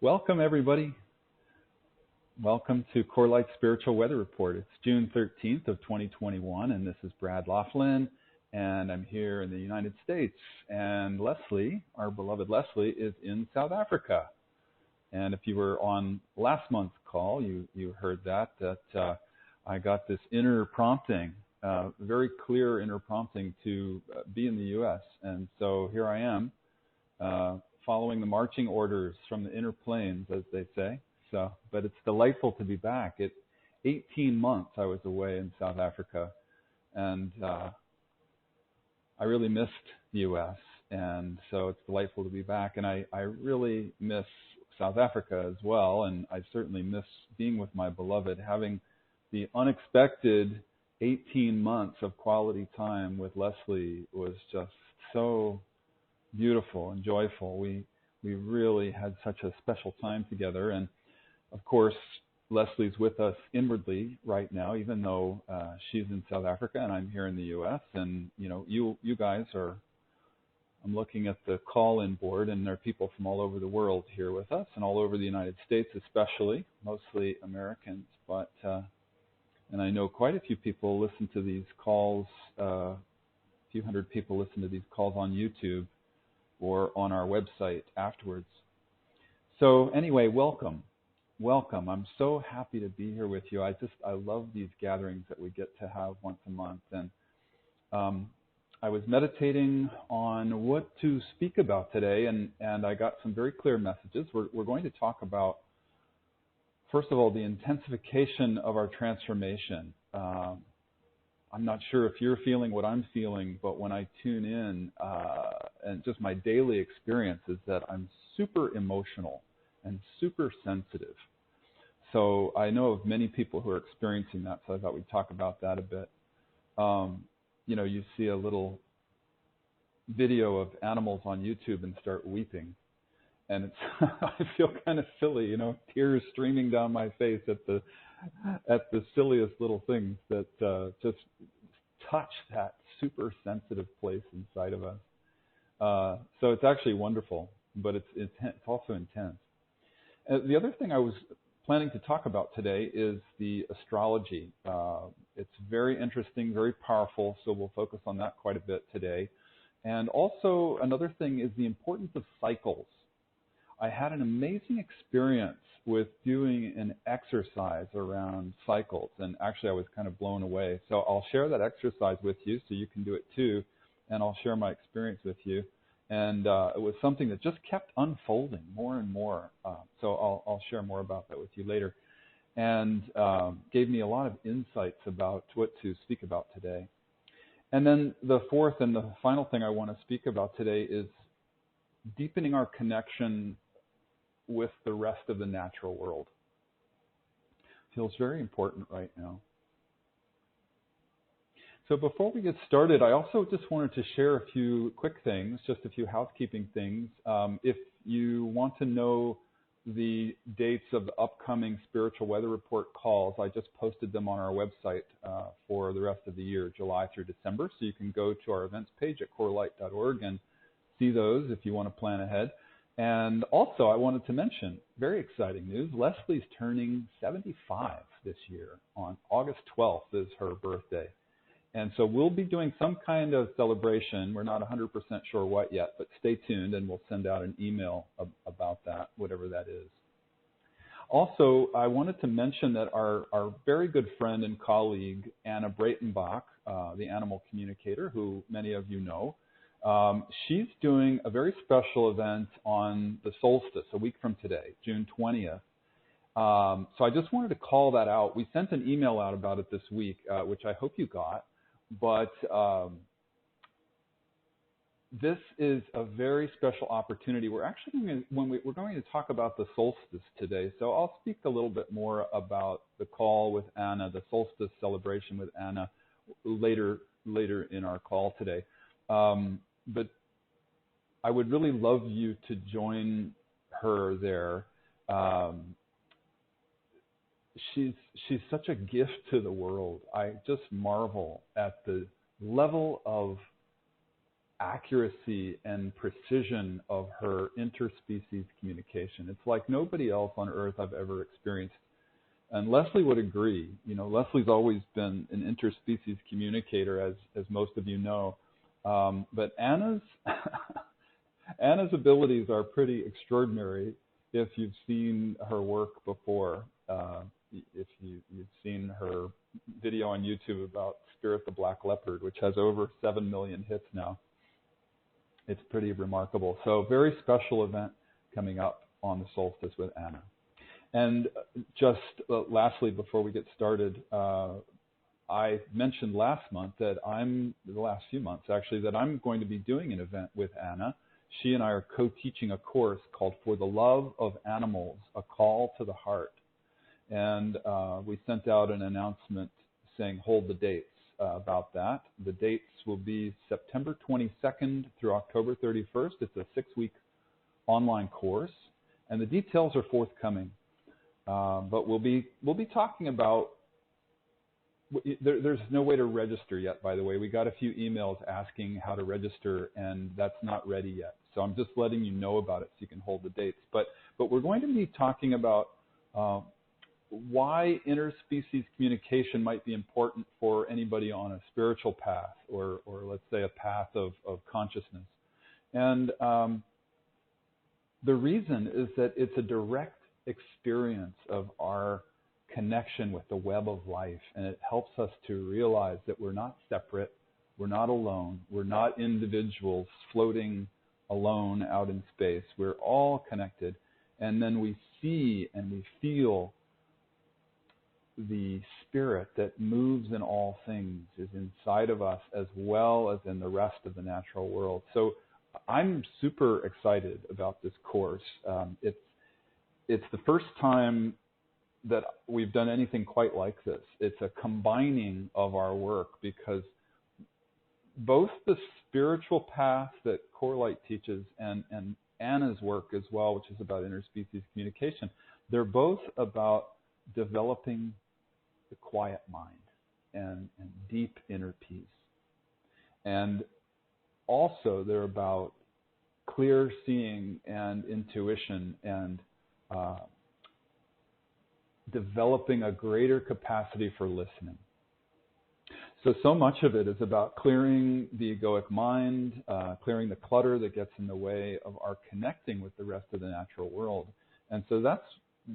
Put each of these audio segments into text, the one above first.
Welcome, everybody. Welcome to CoreLight Spiritual Weather Report. It's June 13th of 2021, and this is Brad Laughlin, and I'm here in the United States. And Leslie, our beloved Leslie, is in South Africa. And if you were on last month's call, you heard that I got this inner prompting, very clear inner prompting to be in the U.S. And so here I am, following the marching orders from the inner planes, as they say. But it's delightful to be back. 18 months I was away in South Africa, and I really missed the U.S., and so it's delightful to be back. And I really miss South Africa as well, and I certainly miss being with my beloved. Having the unexpected 18 months of quality time with Leslie was just so beautiful and joyful. We really had such a special time together, and of course, Leslie's with us inwardly right now, even though she's in South Africa and I'm here in the U.S. And you guys are. I'm looking at the call-in board, and there are people from all over the world here with us, and all over the United States, especially, mostly Americans. But and I know quite a few people listen to these calls. A few hundred people listen to these calls on YouTube or on our website afterwards. So anyway, welcome. Welcome. I'm so happy to be here with you. I love these gatherings that we get to have once a month. And I was meditating on what to speak about today, and I got some very clear messages. We're going to talk about, first of all, the intensification of our transformation. I'm not sure if you're feeling what I'm feeling, but when I tune in, and just my daily experience is that I'm super emotional and super sensitive. So I know of many people who are experiencing that, so I thought we'd talk about that a bit. You see a little video of animals on YouTube and start weeping. And it's I feel kind of silly, tears streaming down my face at the silliest little things that just touch that super sensitive place inside of us. So it's actually wonderful, but it's also intense. The other thing I was planning to talk about today is the astrology. It's very interesting, very powerful, so we'll focus on that quite a bit today. And also another thing is the importance of cycles. I had an amazing experience with doing an exercise around cycles, and actually I was kind of blown away. So I'll share that exercise with you so you can do it too, and I'll share my experience with you. And it was something that just kept unfolding more and more. So I'll share more about that with you later. And gave me a lot of insights about what to speak about today. And then the fourth and the final thing I want to speak about today is deepening our connection with the rest of the natural world. Feels very important right now. So before we get started, I also just wanted to share a few quick things, just a few housekeeping things. If you want to know the dates of the upcoming Spiritual Weather Report calls, I just posted them on our website for the rest of the year, July through December. So you can go to our events page at corelight.org and see those if you want to plan ahead. And also, I wanted to mention, very exciting news, Leslie's turning 75 this year. On August 12th is her birthday. And so we'll be doing some kind of celebration. We're not 100% sure what yet, but stay tuned and we'll send out an email about that, whatever that is. Also, I wanted to mention that our very good friend and colleague, Anna Breitenbach, the animal communicator, who many of you know, she's doing a very special event on the solstice, a week from today, June 20th. So I just wanted to call that out. We sent an email out about it this week, which I hope you got. But this is a very special opportunity. We're actually we're going to talk about the solstice today. So I'll speak a little bit more about the call with Anna, the solstice celebration with Anna, later in our call today. But I would really love you to join her there. She's such a gift to the world. I just marvel at the level of accuracy and precision of her interspecies communication. It's like nobody else on Earth I've ever experienced. And Leslie would agree. You know, Leslie's always been an interspecies communicator, as most of you know. But Anna's Anna's abilities are pretty extraordinary if you've seen her work before. If you've seen her video on YouTube about Spirit the Black Leopard, which has over 7 million hits now. It's pretty remarkable. So very special event coming up on the solstice with Anna. And just lastly, before we get started, I mentioned last month that the last few months actually, that I'm going to be doing an event with Anna. She and I are co-teaching a course called For the Love of Animals, A Call to the Heart. And we sent out an announcement saying hold the dates about that. The dates will be September 22nd through October 31st. It's a 6-week online course, and the details are forthcoming. But we'll be talking about. There's no way to register yet, by the way. We got a few emails asking how to register, and that's not ready yet. So I'm just letting you know about it so you can hold the dates. But we're going to be talking about why interspecies communication might be important for anybody on a spiritual path, or let's say a path of consciousness. And the reason is that it's a direct experience of our connection with the web of life, and it helps us to realize that we're not separate, we're not alone, we're not individuals floating alone out in space. We're all connected, and then we see and we feel the spirit that moves in all things is inside of us as well as in the rest of the natural world. So I'm super excited about this course. It's the first time that we've done anything quite like this. It's a combining of our work, because both the spiritual path that CoreLight teaches and Anna's work as well, which is about interspecies communication, they're both about developing the quiet mind and deep inner peace. And also they're about clear seeing and intuition and developing a greater capacity for listening. So much of it is about clearing the egoic mind, clearing the clutter that gets in the way of our connecting with the rest of the natural world. And so that's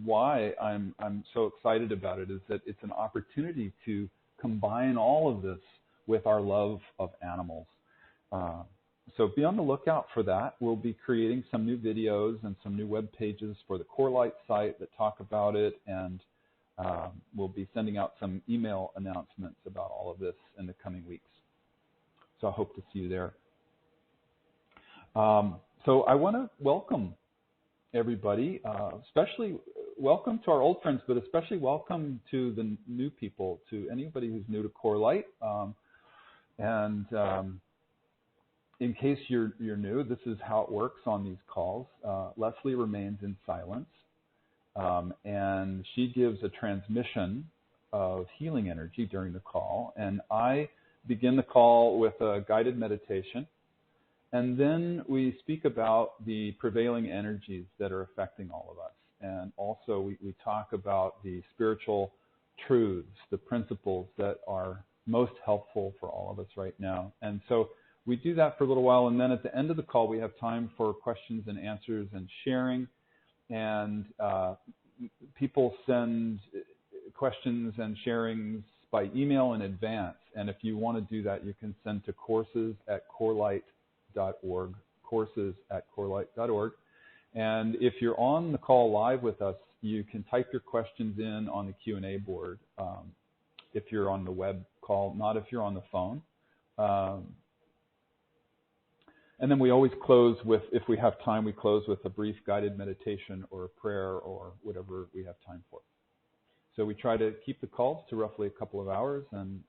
why I'm so excited about it, is that it's an opportunity to combine all of this with our love of animals. So be on the lookout for that. We'll be creating some new videos and some new web pages for the CoreLight site that talk about it, and we'll be sending out some email announcements about all of this in the coming weeks. So I hope to see you there. So I want to welcome everybody, especially welcome to our old friends, but especially welcome to the new people, to anybody who's new to CoreLight. In case you're new, this is how it works on these calls. Leslie remains in silence, and she gives a transmission of healing energy during the call, and I begin the call with a guided meditation, and then we speak about the prevailing energies that are affecting all of us. And also we talk about the spiritual truths, the principles that are most helpful for all of us right now. And so we do that for a little while, and then at the end of the call we have time for questions and answers and sharing. And people send questions and sharings by email in advance. And if you want to do that, you can send to courses@corelight.org, courses@corelight.org. And if you're on the call live with us, you can type your questions in on the Q&A board if you're on the web call, not if you're on the phone. And then we always close with, if we have time, we close with a brief guided meditation or a prayer or whatever we have time for. So we try to keep the calls to roughly a couple of hours, and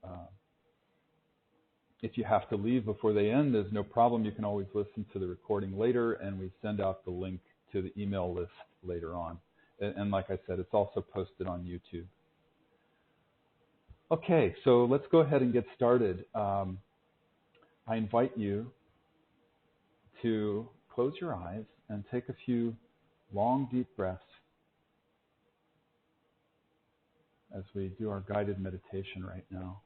if you have to leave before they end, there's no problem. You can always listen to the recording later, and we send out the link to the email list later on. And like I said, it's also posted on YouTube. Okay, so let's go ahead and get started. I invite you to close your eyes and take a few long, deep breaths as we do our guided meditation right now.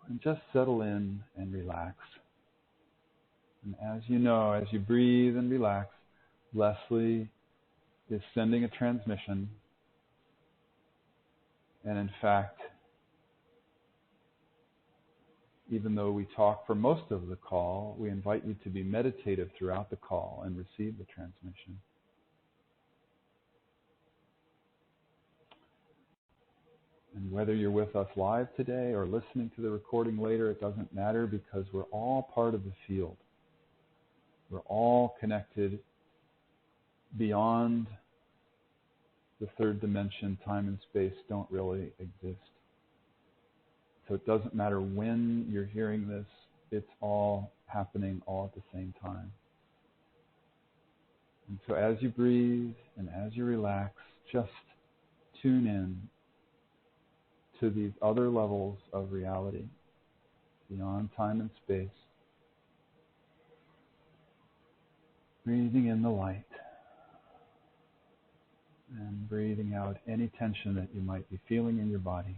And just settle in and relax. And as you know, as you breathe and relax, Leslie is sending a transmission. And in fact, even though we talk for most of the call, we invite you to be meditative throughout the call and receive the transmission. And whether you're with us live today or listening to the recording later, it doesn't matter because we're all part of the field. We're all connected beyond the third dimension. Time and space don't really exist. So it doesn't matter when you're hearing this, it's all happening all at the same time. And so as you breathe and as you relax, just tune in to these other levels of reality beyond time and space. Breathing in the light and breathing out any tension that you might be feeling in your body.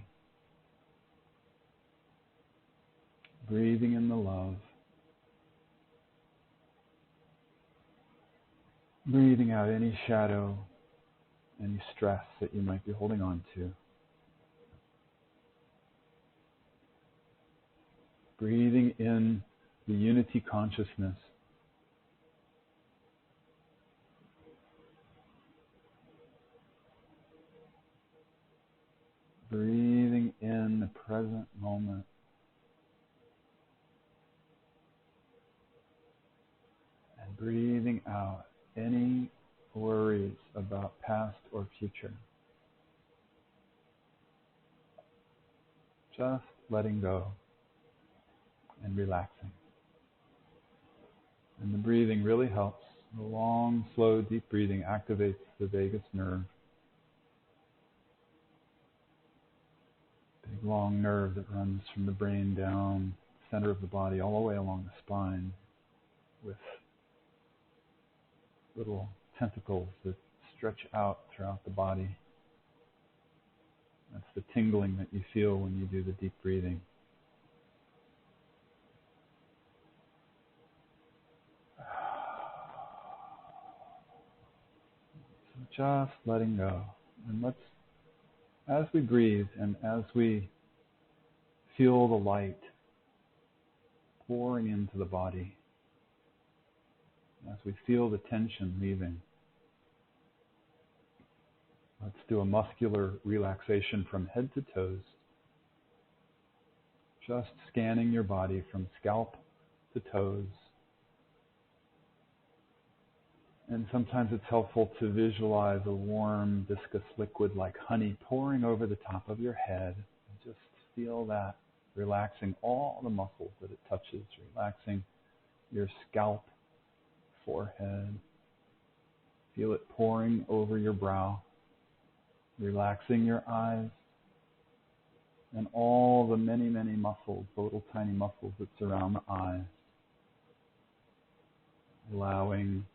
Breathing in the love. Breathing out any shadow, any stress that you might be holding on to. Breathing in the unity consciousness. Breathing in the present moment. And breathing out any worries about past or future. Just letting go and relaxing. And the breathing really helps. The long, slow, deep breathing activates the vagus nerve. Big long nerve that runs from the brain down the center of the body all the way along the spine with little tentacles that stretch out throughout the body. That's the tingling that you feel when you do the deep breathing. So just letting go. And let's, as we breathe and as we feel the light pouring into the body, as we feel the tension leaving, let's do a muscular relaxation from head to toes. Just scanning your body from scalp to toes. And sometimes it's helpful to visualize a warm, viscous liquid like honey pouring over the top of your head. And just feel that relaxing all the muscles that it touches, relaxing your scalp, forehead. Feel it pouring over your brow, relaxing your eyes, and all the many, many muscles, the little tiny muscles that surround the eyes. Allowing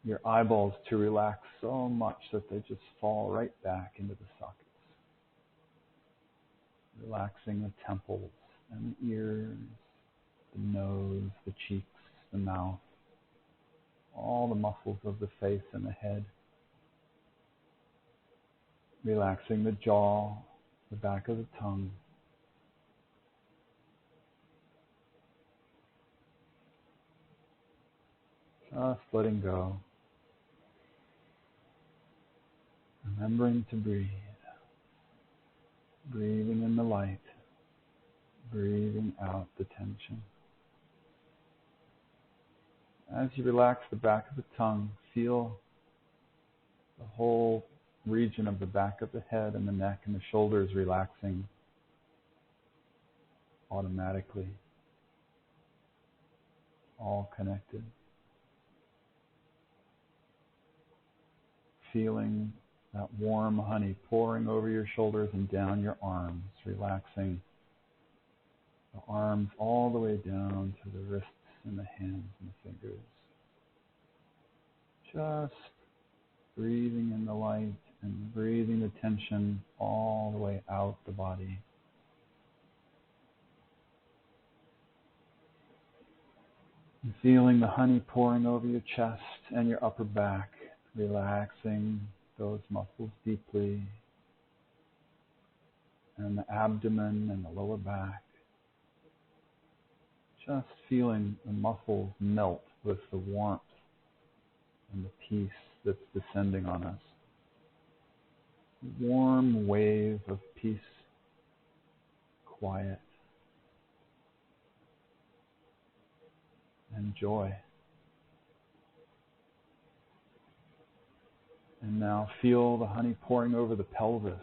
your eyeballs to relax so much that they just fall right back into the sockets. Relaxing the temples and the ears, the nose, the cheeks, the mouth, all the muscles of the face and the head. Relaxing the jaw, the back of the tongue. Just letting go. Remembering to breathe. Breathing in the light. Breathing out the tension. As you relax the back of the tongue, feel the whole region of the back of the head and the neck and the shoulders relaxing automatically. All connected. Feeling that warm honey pouring over your shoulders and down your arms, relaxing The arms all the way down to the wrists and the hands and the fingers. Just breathing in the light and breathing the tension all the way out the body. And feeling the honey pouring over your chest and your upper back, relaxing those muscles deeply, and the abdomen and the lower back. Just feeling the muscles melt with the warmth and the peace that's descending on us. A warm wave of peace, quiet, and joy. And now feel the honey pouring over the pelvis,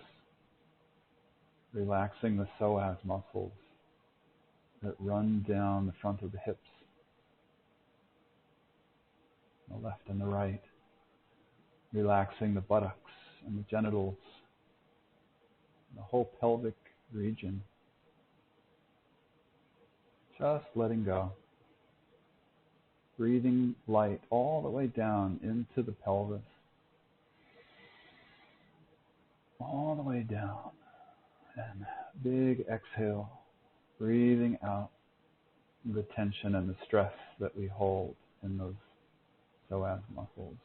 relaxing the psoas muscles that run down the front of the hips, the left and the right, relaxing the buttocks and the genitals, the whole pelvic region. Just letting go. Breathing light all the way down into the pelvis, all the way down, and big exhale, breathing out the tension and the stress that we hold in those psoas muscles.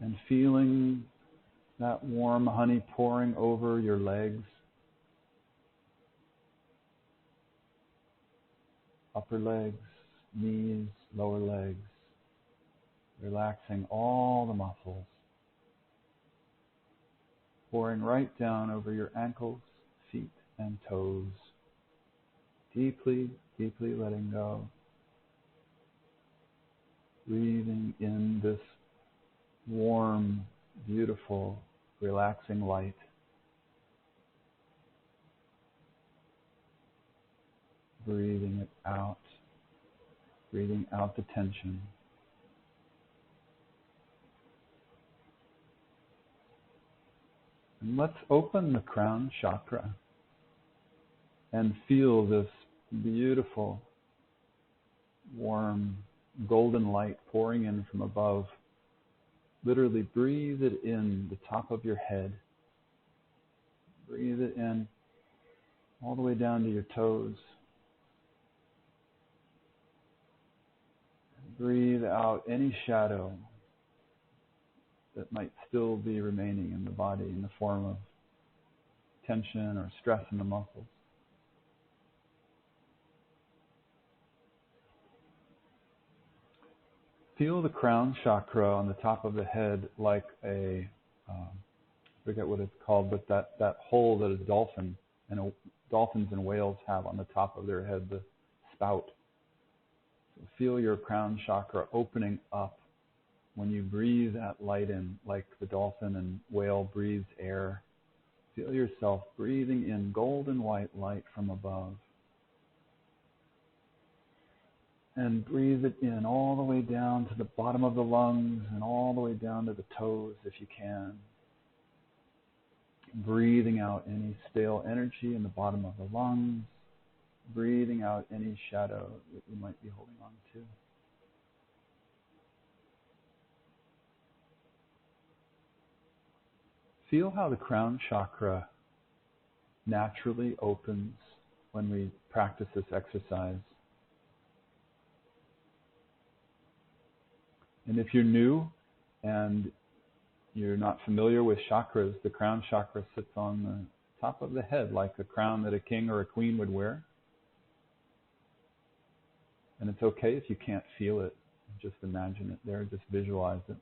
And feeling that warm honey pouring over your legs, upper legs, knees, lower legs, relaxing all the muscles, pouring right down over your ankles, feet, and toes, deeply, deeply letting go, breathing in this warm, beautiful, relaxing light. Breathing it out, breathing out the tension. And let's open the crown chakra and feel this beautiful, warm, golden light pouring in from above. Literally breathe it in the top of your head. Breathe it in all the way down to your toes. Breathe out any shadow that might still be remaining in the body in the form of tension or stress in the muscles. Feel the crown chakra on the top of the head like I forget what it's called, but that hole that a dolphin and dolphins and whales have on the top of their head, the spout. Feel your crown chakra opening up when you breathe that light in, like the dolphin and whale breathes air. Feel yourself breathing in golden white light from above. And breathe it in all the way down to the bottom of the lungs and all the way down to the toes if you can. Breathing out any stale energy in the bottom of the lungs. Breathing out any shadow that you might be holding on to. Feel how the crown chakra naturally opens when we practice this exercise. And if you're new and you're not familiar with chakras, the crown chakra sits on the top of the head like a crown that a king or a queen would wear. And it's okay if you can't feel it. Just imagine it there, just visualize it.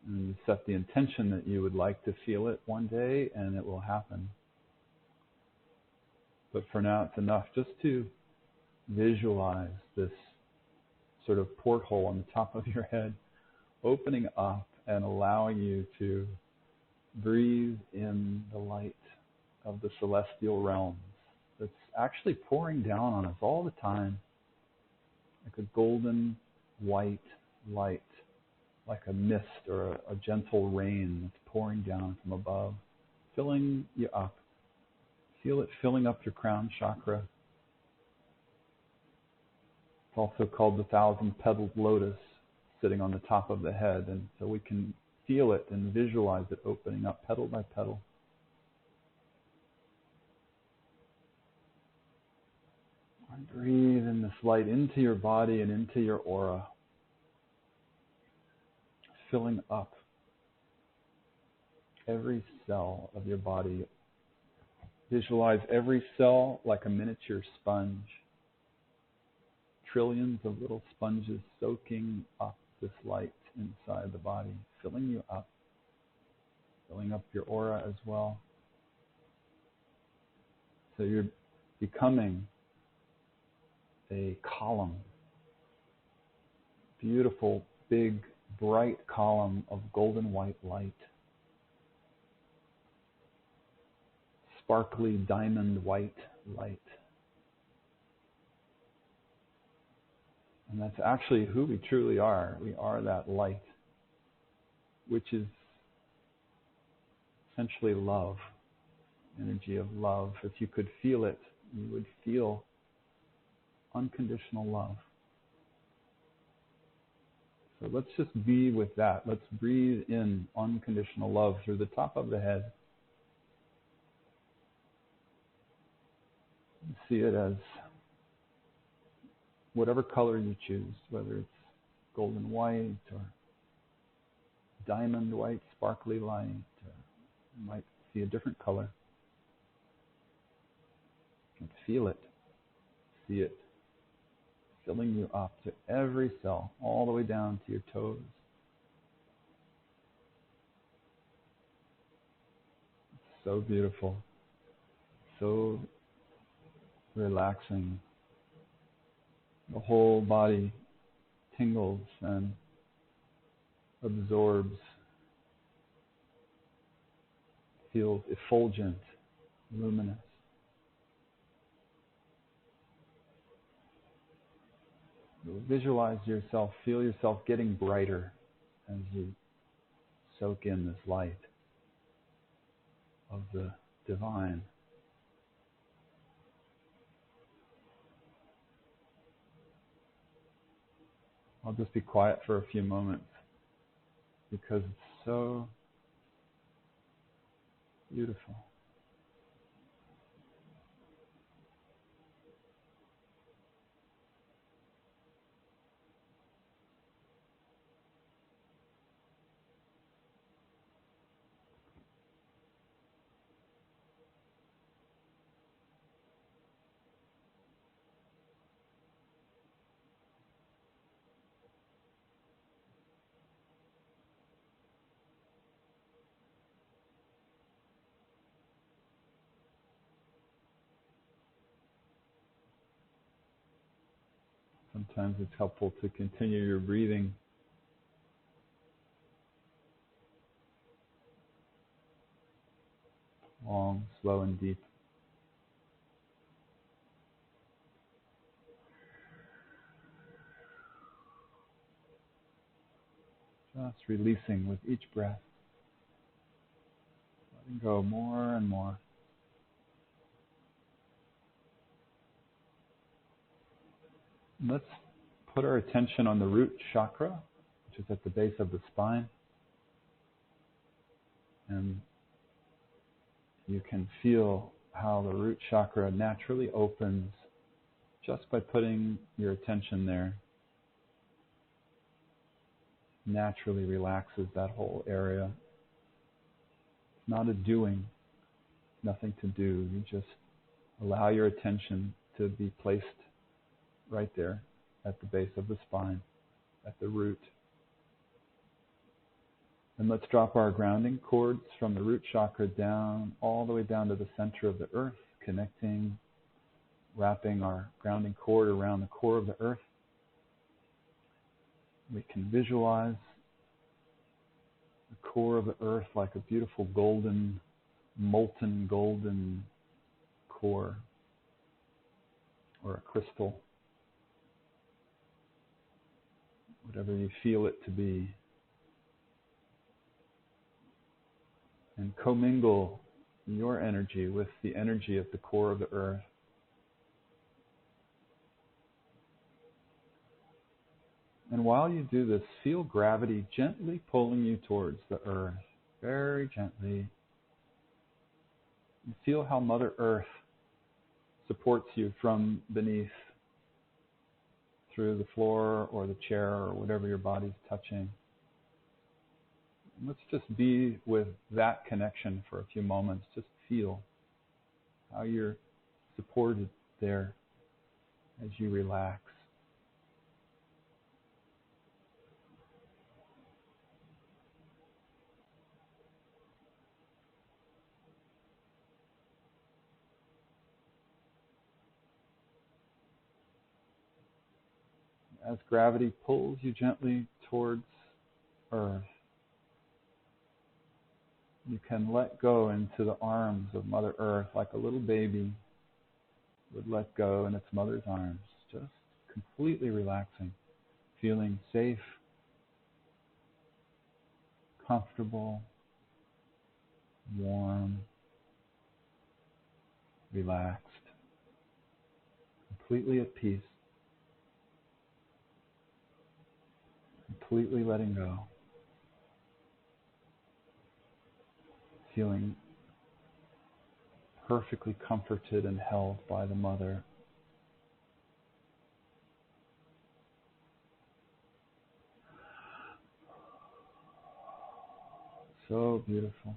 And you set the intention that you would like to feel it one day, and it will happen. But for now, it's enough just to visualize this sort of porthole on the top of your head, opening up and allowing you to breathe in the light of the celestial realms that's actually pouring down on us all the time, like a golden white light, like a mist or a gentle rain that's pouring down from above filling you up. Feel it filling up your crown chakra. It's also called the 1,000-petaled lotus, sitting on the top of the head. And so we can feel it and visualize it opening up petal by petal. And breathe in this light into your body and into your aura, filling up every cell of your body. Visualize every cell like a miniature sponge. Trillions of little sponges soaking up this light inside the body, filling you up, filling up your aura as well. So you're becoming a column, beautiful, big, bright column of golden white light. Sparkly diamond white light. And that's actually who we truly are. We are that light, which is essentially love, energy of love. If you could feel it, you would feel unconditional love. So let's just be with that. Let's breathe in unconditional love through the top of the head. See it as whatever color you choose, whether it's golden white or diamond white, sparkly light, or you might see a different color. You can feel it, see it, filling you up to every cell, all the way down to your toes. It's so beautiful, so relaxing. The whole body tingles and absorbs, feels effulgent, luminous. Visualize yourself, feel yourself getting brighter as you soak in this light of the divine. I'll just be quiet for a few moments because it's so beautiful. Sometimes it's helpful to continue your breathing long, slow, and deep. Just releasing with each breath. Letting go more and more. Let's put our attention on the root chakra, which is at the base of the spine. And you can feel how the root chakra naturally opens just by putting your attention there. Naturally relaxes that whole area. It's not a doing, nothing to do. You just allow your attention to be placed right there at the base of the spine, at the root. And let's drop our grounding cords from the root chakra down, all the way down to the center of the earth, connecting, wrapping our grounding cord around the core of the earth. We can visualize the core of the earth like a beautiful golden, molten golden core, or a crystal, whatever you feel it to be. And commingle your energy with the energy at the core of the earth. And while you do this, feel gravity gently pulling you towards the earth, very gently. And feel how Mother Earth supports you from beneath, through the floor or the chair or whatever your body's touching. And let's just be with that connection for a few moments. Just feel how you're supported there as you relax. As gravity pulls you gently towards Earth, you can let go into the arms of Mother Earth like a little baby would let go in its mother's arms, just completely relaxing, feeling safe, comfortable, warm, relaxed, completely at peace, completely letting go, feeling perfectly comforted and held by the Mother. So beautiful.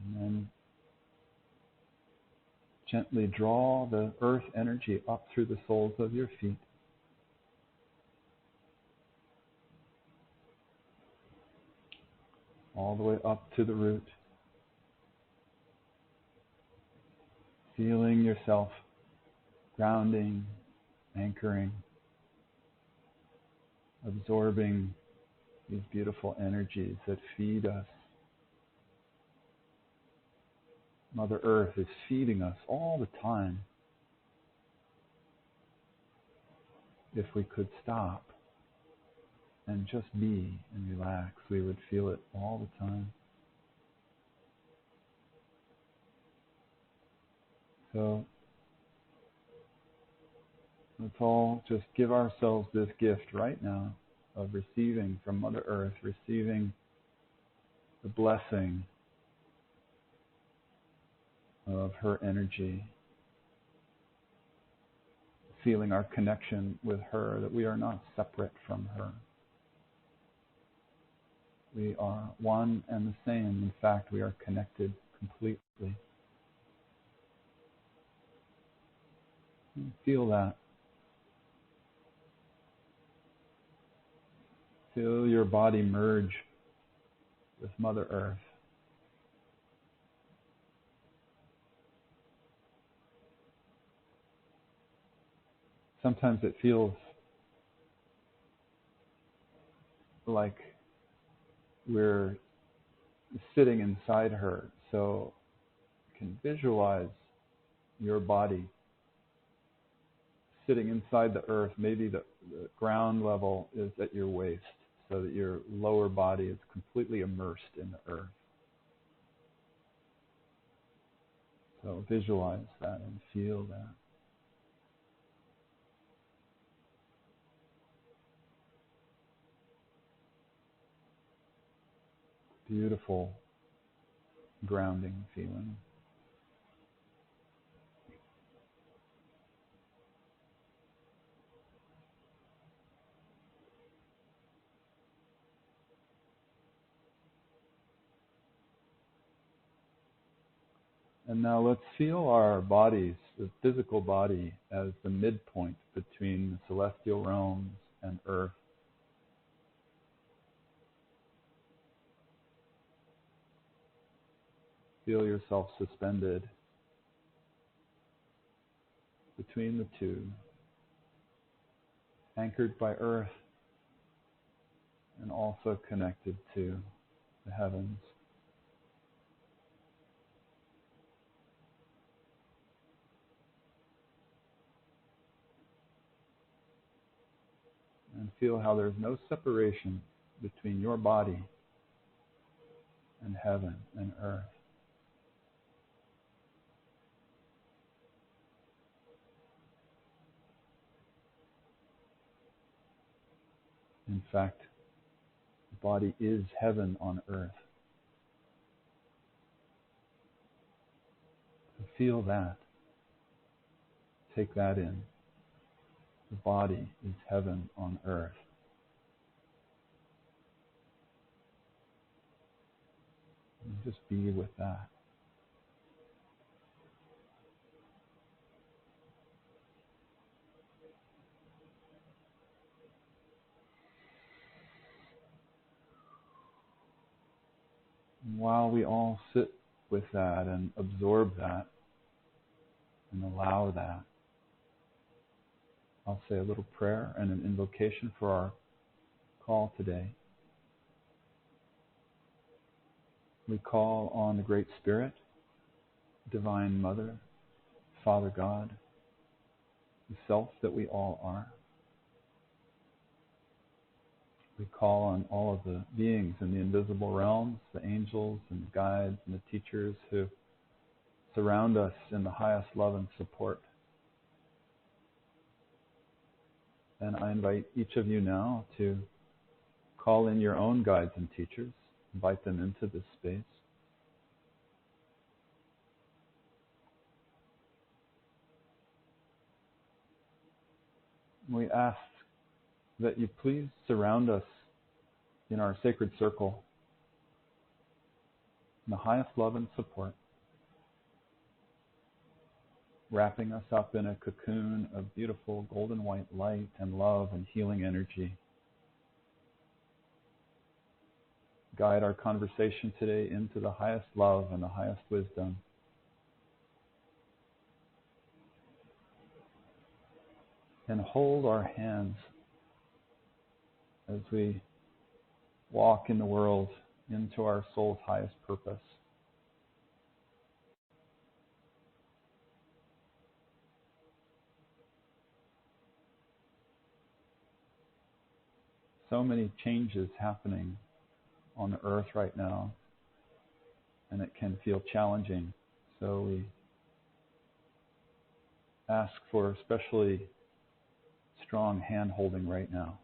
And then gently draw the earth energy up through the soles of your feet. All the way up to the root. Feeling yourself grounding, anchoring, absorbing these beautiful energies that feed us. Mother Earth is feeding us all the time. If we could stop and just be and relax, we would feel it all the time. So let's all just give ourselves this gift right now of receiving from Mother Earth, receiving the blessing of her energy, feeling our connection with her, that we are not separate from her. We are one and the same. In fact, we are connected completely. Feel that. Feel your body merge with Mother Earth. Sometimes it feels like we're sitting inside her. So you can visualize your body sitting inside the earth. Maybe the ground level is at your waist, so that your lower body is completely immersed in the earth. So visualize that and feel that. Beautiful grounding feeling. And now let's feel our bodies, the physical body, as the midpoint between the celestial realms and earth. Feel yourself suspended between the two, anchored by earth and also connected to the heavens. and feel how there's no separation between your body and heaven and earth. In fact, the body is heaven on earth. So feel that. Take that in. The body is heaven on earth. And just be with that. And while we all sit with that and absorb that and allow that, I'll say a little prayer and an invocation for our call today. We call on the Great Spirit, Divine Mother, Father God, the Self that we all are. We call on all of the beings in the invisible realms, the angels and the guides and the teachers who surround us in the highest love and support. And I invite each of you now to call in your own guides and teachers, invite them into this space. We ask that you please surround us in our sacred circle in the highest love and support, wrapping us up in a cocoon of beautiful golden white light and love and healing energy. Guide our conversation today into the highest love and the highest wisdom. And hold our hands as we walk in the world into our soul's highest purpose. So many changes happening on the earth right now, and it can feel challenging. So we ask for especially strong hand-holding right now.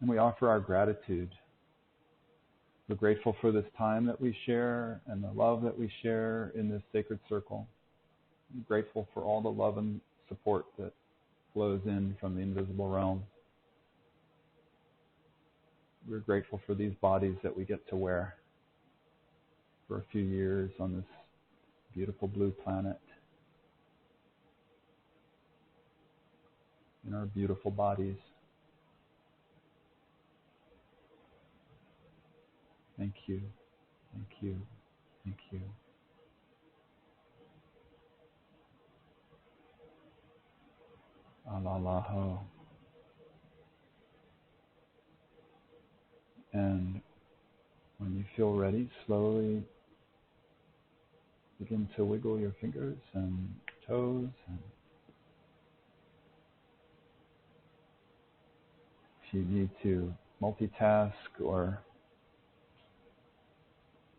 And we offer our gratitude. We're grateful for this time that we share and the love that we share in this sacred circle. We're grateful for all the love and support that flows in from the invisible realm. We're grateful for these bodies that we get to wear for a few years on this beautiful blue planet. In our beautiful bodies. Thank you, thank you, thank you. Alalaho. And when you feel ready, slowly begin to wiggle your fingers and toes. And if you need to multitask, or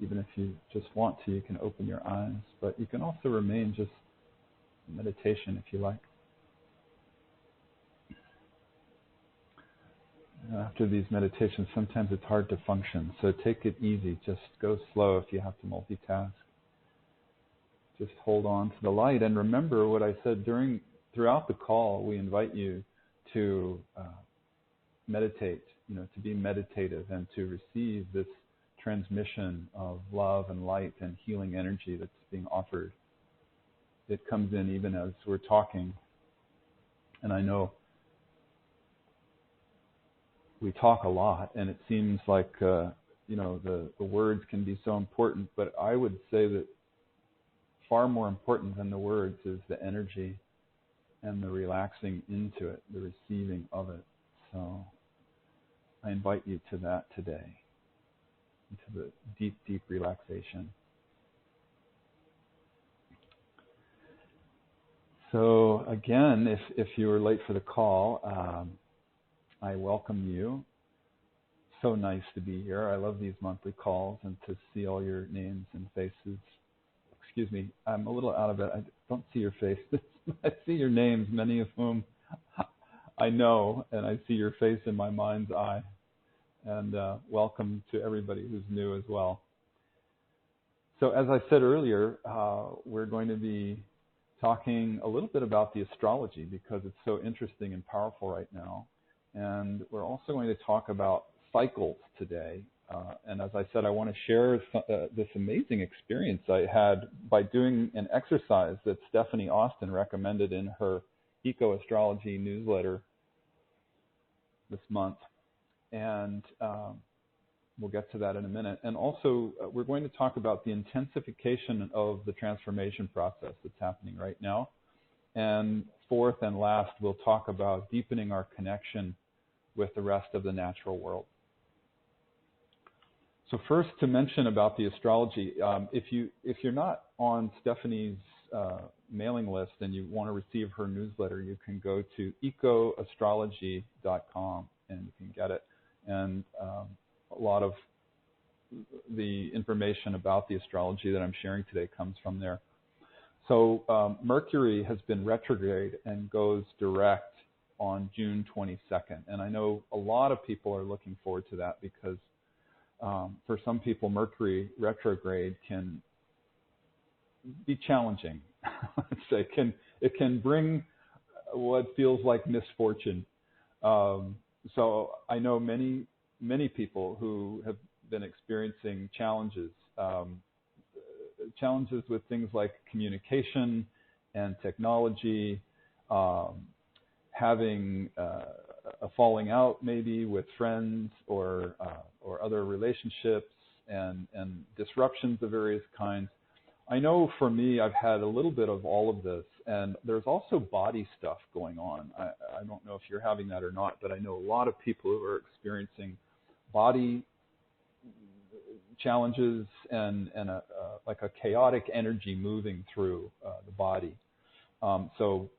even if you just want to, you can open your eyes. But you can also remain just in meditation if you like. After these meditations, sometimes it's hard to function. So take it easy. Just go slow if you have to multitask. Just hold on to the light. And remember what I said throughout the call. We invite you to meditate, to be meditative and to receive this transmission of love and light and healing energy that's being offered. It comes in even as we're talking. And I know we talk a lot, and it seems like the words can be so important, but I would say that far more important than the words is the energy and the relaxing into it, the receiving of it. So I invite you to that today, into the deep, deep relaxation. So again, if you were late for the call, I welcome you. So nice to be here. I love these monthly calls and to see all your names and faces. Excuse me, I'm a little out of it. I don't see your faces. I see your names, many of whom I know, and I see your face in my mind's eye. And welcome to everybody who's new as well. So as I said earlier, we're going to be talking a little bit about the astrology because it's so interesting and powerful right now. And we're also going to talk about cycles today. And as I said, I want to share this amazing experience I had by doing an exercise that Stephanie Austin recommended in her Eco Astrology newsletter this month. And we'll get to that in a minute. And also, we're going to talk about the intensification of the transformation process that's happening right now. And fourth and last, we'll talk about deepening our connection with the rest of the natural world. So first, to mention about the astrology, if you're not on Stephanie's mailing list and you want to receive her newsletter, you can go to ecoastrology.com and you can get it. And a lot of the information about the astrology that I'm sharing today comes from there. So Mercury has been retrograde and goes direct on June 22nd. And I know a lot of people are looking forward to that because for some people, Mercury retrograde can be challenging. It can bring what feels like misfortune. So I know many people who have been experiencing challenges with things like communication and technology, having a falling out maybe with friends or other relationships and disruptions of various kinds. I know for me, I've had a little bit of all of this, and there's also body stuff going on. I don't know if you're having that or not, but I know a lot of people who are experiencing body challenges and like a chaotic energy moving through the body. So,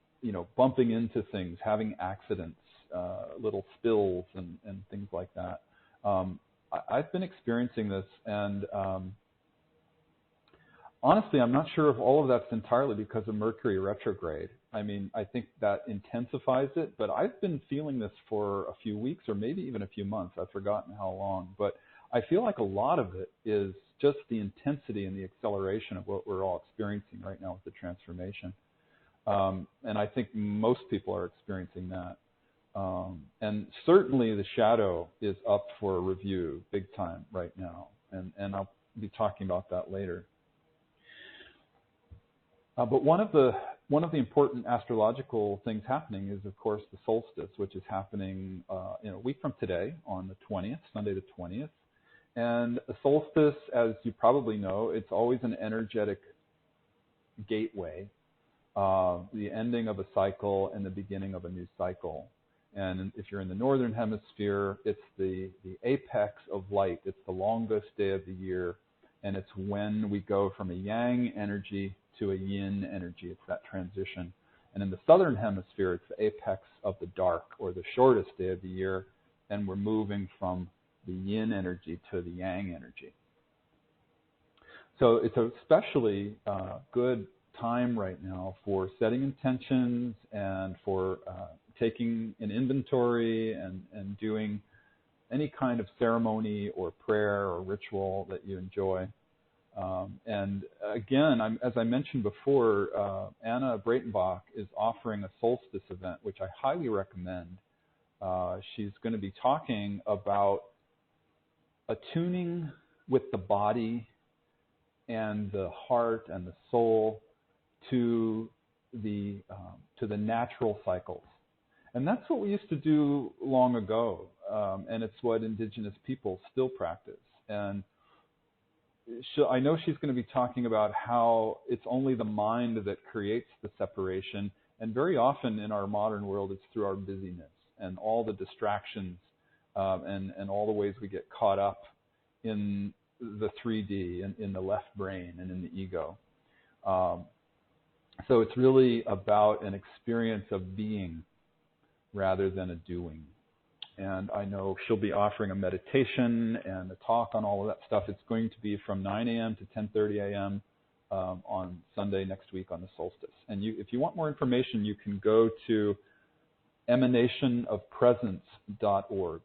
bumping into things, having accidents, little spills and things like that. I've been experiencing this, and honestly, I'm not sure if all of that's entirely because of Mercury retrograde. I mean, I think that intensifies it, but I've been feeling this for a few weeks or maybe even a few months. I've forgotten how long, but I feel like a lot of it is just the intensity and the acceleration of what we're all experiencing right now with the transformation. And I think most people are experiencing that. And certainly the shadow is up for review big time right now, and I'll be talking about that later. But one of the important astrological things happening is, of course, the solstice, which is happening in a week from today on the 20th, Sunday the 20th. And a solstice, as you probably know, it's always an energetic gateway, the ending of a cycle and the beginning of a new cycle. And if you're in the northern hemisphere, it's the apex of light. It's the longest day of the year, and it's when we go from a yang energy to a yin energy. It's that transition. And in the southern hemisphere, it's the apex of the dark, or the shortest day of the year, and we're moving from the yin energy to the yang energy. So it's a especially good time right now for setting intentions and for taking an inventory and doing any kind of ceremony or prayer or ritual that you enjoy. And again, as I mentioned before, Anna Breitenbach is offering a solstice event, which I highly recommend. She's going to be talking about attuning with the body and the heart and the soul to the natural cycles. And that's what we used to do long ago, and it's what indigenous people still practice. And I know she's going to be talking about how it's only the mind that creates the separation, and very often in our modern world it's through our busyness and all the distractions and all the ways we get caught up in the 3D and in the left brain and in the ego. So it's really about an experience of being rather than a doing. And I know she'll be offering a meditation and a talk on all of that stuff. It's going to be from 9 a.m. to 10:30 a.m. On Sunday next week on the solstice. And if you want more information, you can go to emanationofpresence.org.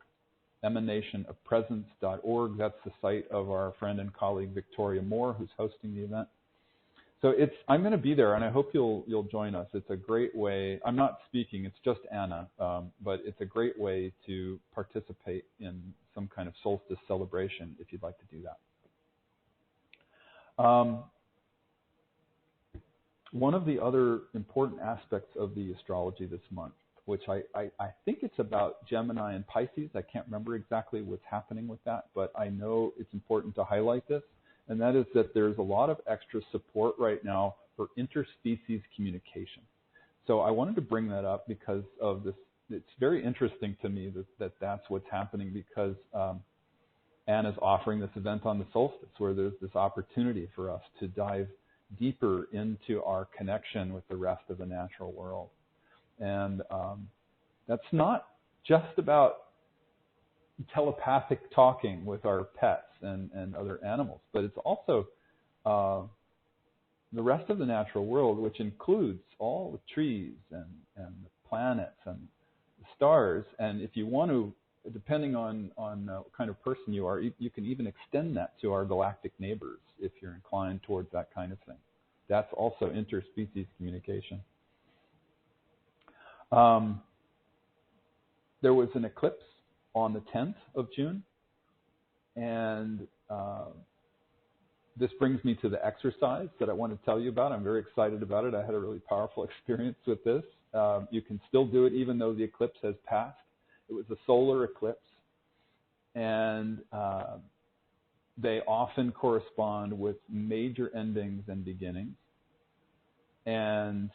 Emanationofpresence.org. That's the site of our friend and colleague Victoria Moore, who's hosting the event. So I'm going to be there, and I hope you'll join us. It's a great way. I'm not speaking; it's just Anna, but it's a great way to participate in some kind of solstice celebration if you'd like to do that. One of the other important aspects of the astrology this month, which I think it's about Gemini and Pisces. I can't remember exactly what's happening with that, but I know it's important to highlight this. And that is that there's a lot of extra support right now for interspecies communication. So I wanted to bring that up because of this. It's very interesting to me that that's what's happening, because Anna's offering this event on the solstice where there's this opportunity for us to dive deeper into our connection with the rest of the natural world. And that's not just about telepathic talking with our pets and other animals, but it's also the rest of the natural world, which includes all the trees and the planets and the stars. And if you want to, depending on what kind of person you are, you can even extend that to our galactic neighbors if you're inclined towards that kind of thing. That's also interspecies communication. There was an eclipse on the 10th of June, and this brings me to the exercise that I want to tell you about. I'm very excited about it. I had a really powerful experience with this. You can still do it even though the eclipse has passed. It was a solar eclipse, and they often correspond with major endings and beginnings, and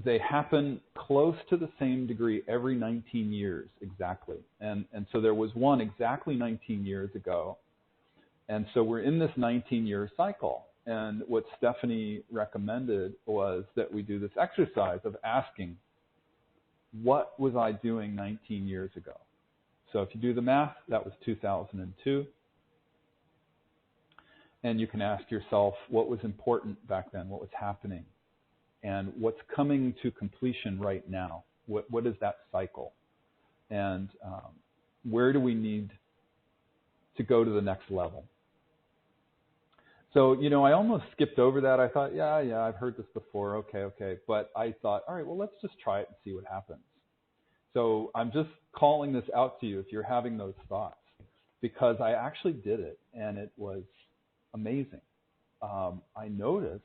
they happen close to the same degree every 19 years exactly. And so there was one exactly 19 years ago. And so we're in this 19-year cycle. And what Stephanie recommended was that we do this exercise of asking, what was I doing 19 years ago? So if you do the math, that was 2002. And you can ask yourself, what was important back then? What was happening? And what's coming to completion right now? What is that cycle? And where do we need to go to the next level? So, I almost skipped over that. I thought, yeah, I've heard this before. Okay. But I thought, all right, well, let's just try it and see what happens. So I'm just calling this out to you if you're having those thoughts, because I actually did it, and it was amazing. I noticed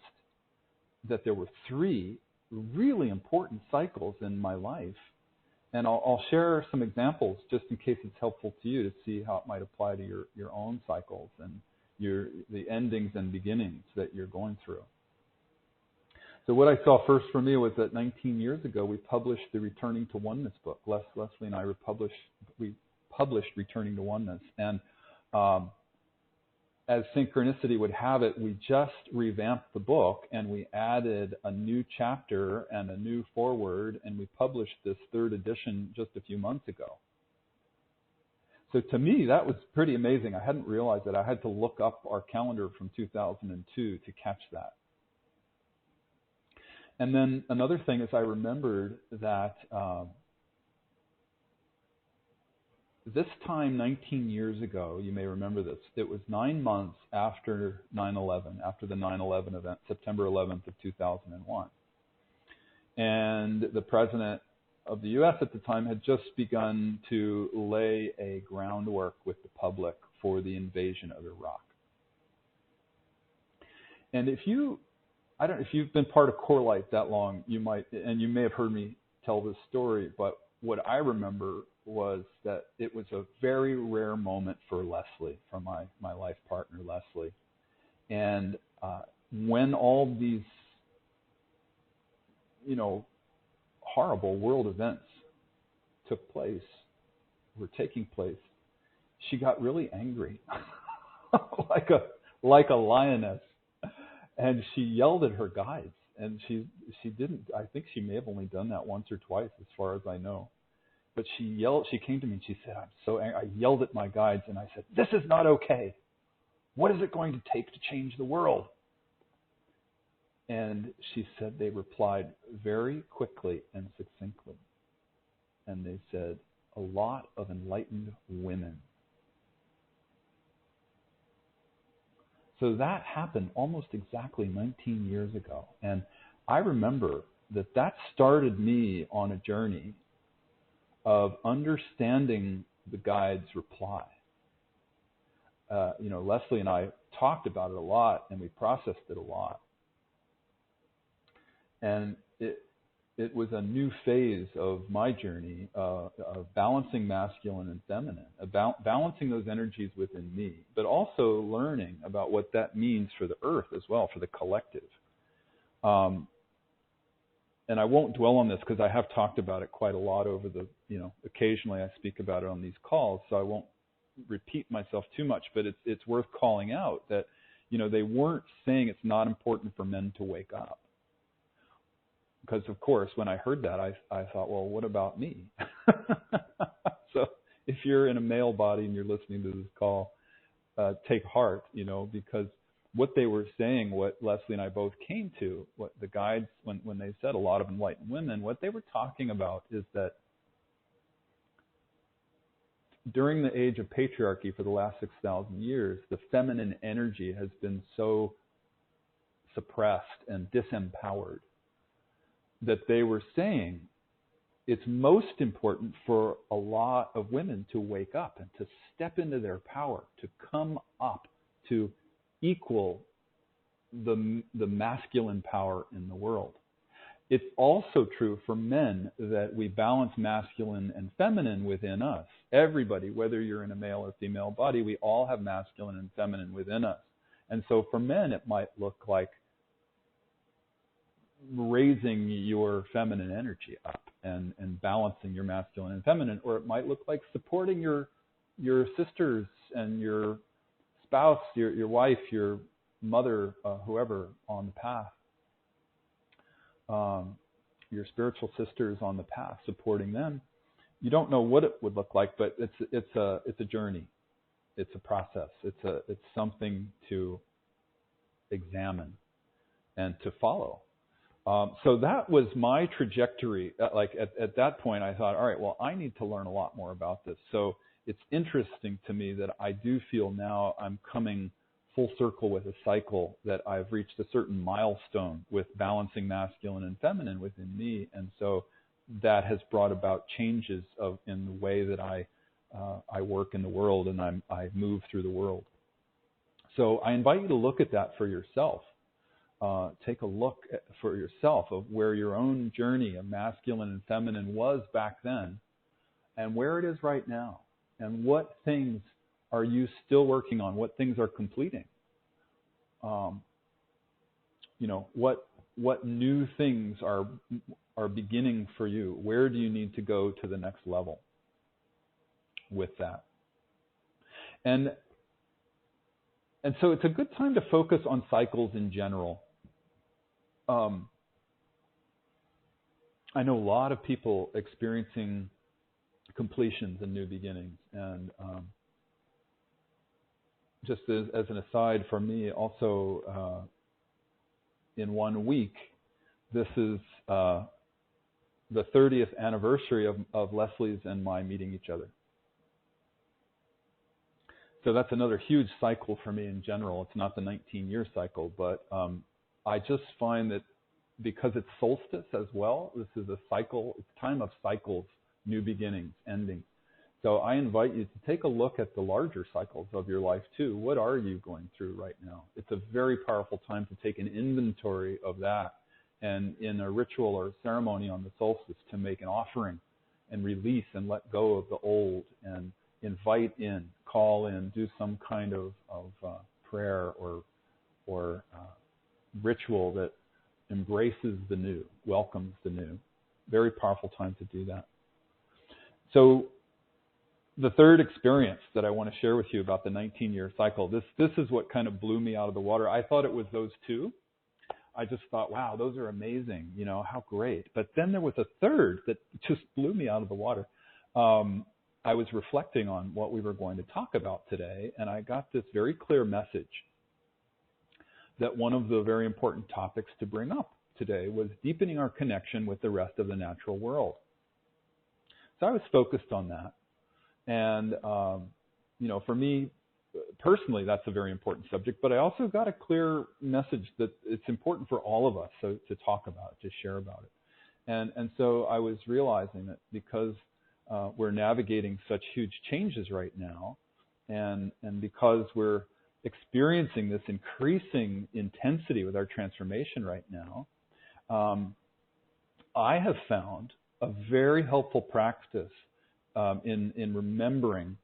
that there were 3 really important cycles in my life. And I'll share some examples just in case it's helpful to you to see how it might apply to your own cycles and the endings and beginnings that you're going through. So what I saw first for me was that 19 years ago, we published the Returning to Oneness book. Leslie and I we published Returning to Oneness. And as synchronicity would have it, we just revamped the book and we added a new chapter and a new foreword, and we published this 3rd edition just a few months ago. So to me, that was pretty amazing. I hadn't realized that. I had to look up our calendar from 2002 to catch that. And then another thing is I remembered that this time 19 years ago, you may remember this, it was 9 months after 9/11, after the 9/11 event, September 11th of 2001. And the president of the U.S. at the time had just begun to lay a groundwork with the public for the invasion of Iraq. And if you've been part of CoreLight that long, you may have heard me tell this story, but what I remember was that it was a very rare moment for Leslie, for my life partner, Leslie. And when all these, horrible world events were taking place, she got really angry, like a lioness. And she yelled at her guides, and she didn't. I think she may have only done that once or twice, as far as I know. But she yelled. She came to me and she said, "I'm so angry." I yelled at my guides and I said, "This is not okay. What is it going to take to change the world?" And she said they replied very quickly and succinctly. And they said, "A lot of enlightened women." So that happened almost exactly 19 years ago. And I remember that started me on a journey of understanding the guide's reply. Leslie and I talked about it a lot, and we processed it a lot. And it was a new phase of my journey of balancing masculine and feminine, about balancing those energies within me, but also learning about what that means for the earth as well, for the collective. And I won't dwell on this because I have talked about it quite a lot over the, occasionally I speak about it on these calls, so I won't repeat myself too much, but it's worth calling out that, they weren't saying it's not important for men to wake up. Because, of course, when I heard that, I thought, well, what about me? So if you're in a male body and you're listening to this call, take heart, because what they were saying, what Leslie and I both came to, what the guides, when they said a lot of enlightened women, what they were talking about is that during the age of patriarchy for the last 6,000 years, the feminine energy has been so suppressed and disempowered that they were saying it's most important for a lot of women to wake up and to step into their power, to come up, to equal the masculine power in the world. It's also true for men that we balance masculine and feminine within us. Everybody, whether you're in a male or female body, we all have masculine and feminine within us. And so for men, it might look like raising your feminine energy up and balancing your masculine and feminine, or it might look like supporting your sisters and your spouse, your wife, your mother, whoever on the path, your spiritual sisters on the path, supporting them. You don't know what it would look like, but it's a journey, it's a process, it's something to examine and to follow. So that was my trajectory. Like at that point, I thought, all right, well, I need to learn a lot more about this. So it's interesting to me that I do feel now I'm coming full circle with a cycle, that I've reached a certain milestone with balancing masculine and feminine within me. And so that has brought about changes in the way that I work in the world and I move through the world. So I invite you to look at that for yourself. Take a look for yourself of where your own journey of masculine and feminine was back then and where it is right now, and what things are you still working on, what things are completing, what new things are beginning for you, where do you need to go to the next level with that. And so it's a good time to focus on cycles in general. I know a lot of people experiencing completions and new beginnings. And just as an aside for me, also in 1 week, this is the 30th anniversary of Leslie's and my meeting each other. So that's another huge cycle for me in general. It's not the 19-year cycle, but I just find that because it's solstice as well, this is a cycle, it's time of cycles, new beginnings, endings. So I invite you to take a look at the larger cycles of your life too. What are you going through right now? It's a very powerful time to take an inventory of that, and in a ritual or a ceremony on the solstice to make an offering and release and let go of the old and invite in, call in, do some kind of prayer or ritual that embraces the new, welcomes the new. Very powerful time to do that. So the third experience that I want to share with you about the 19-year cycle, this is what kind of blew me out of the water. I thought it was those two, I just thought, wow, those are amazing. You know, how great. But then there was a third that just blew me out of the water. I was reflecting on what we were going to talk about today, and I got this very clear message that one of the very important topics to bring up today was deepening our connection with the rest of the natural world. So I was focused on that. And, you know, for me, personally, that's a very important subject, but I also got a clear message that it's important for all of us to talk about it, to share about it. And so I was realizing that because we're navigating such huge changes right now, and because we're experiencing this increasing intensity with our transformation right now, I have found a very helpful practice in remembering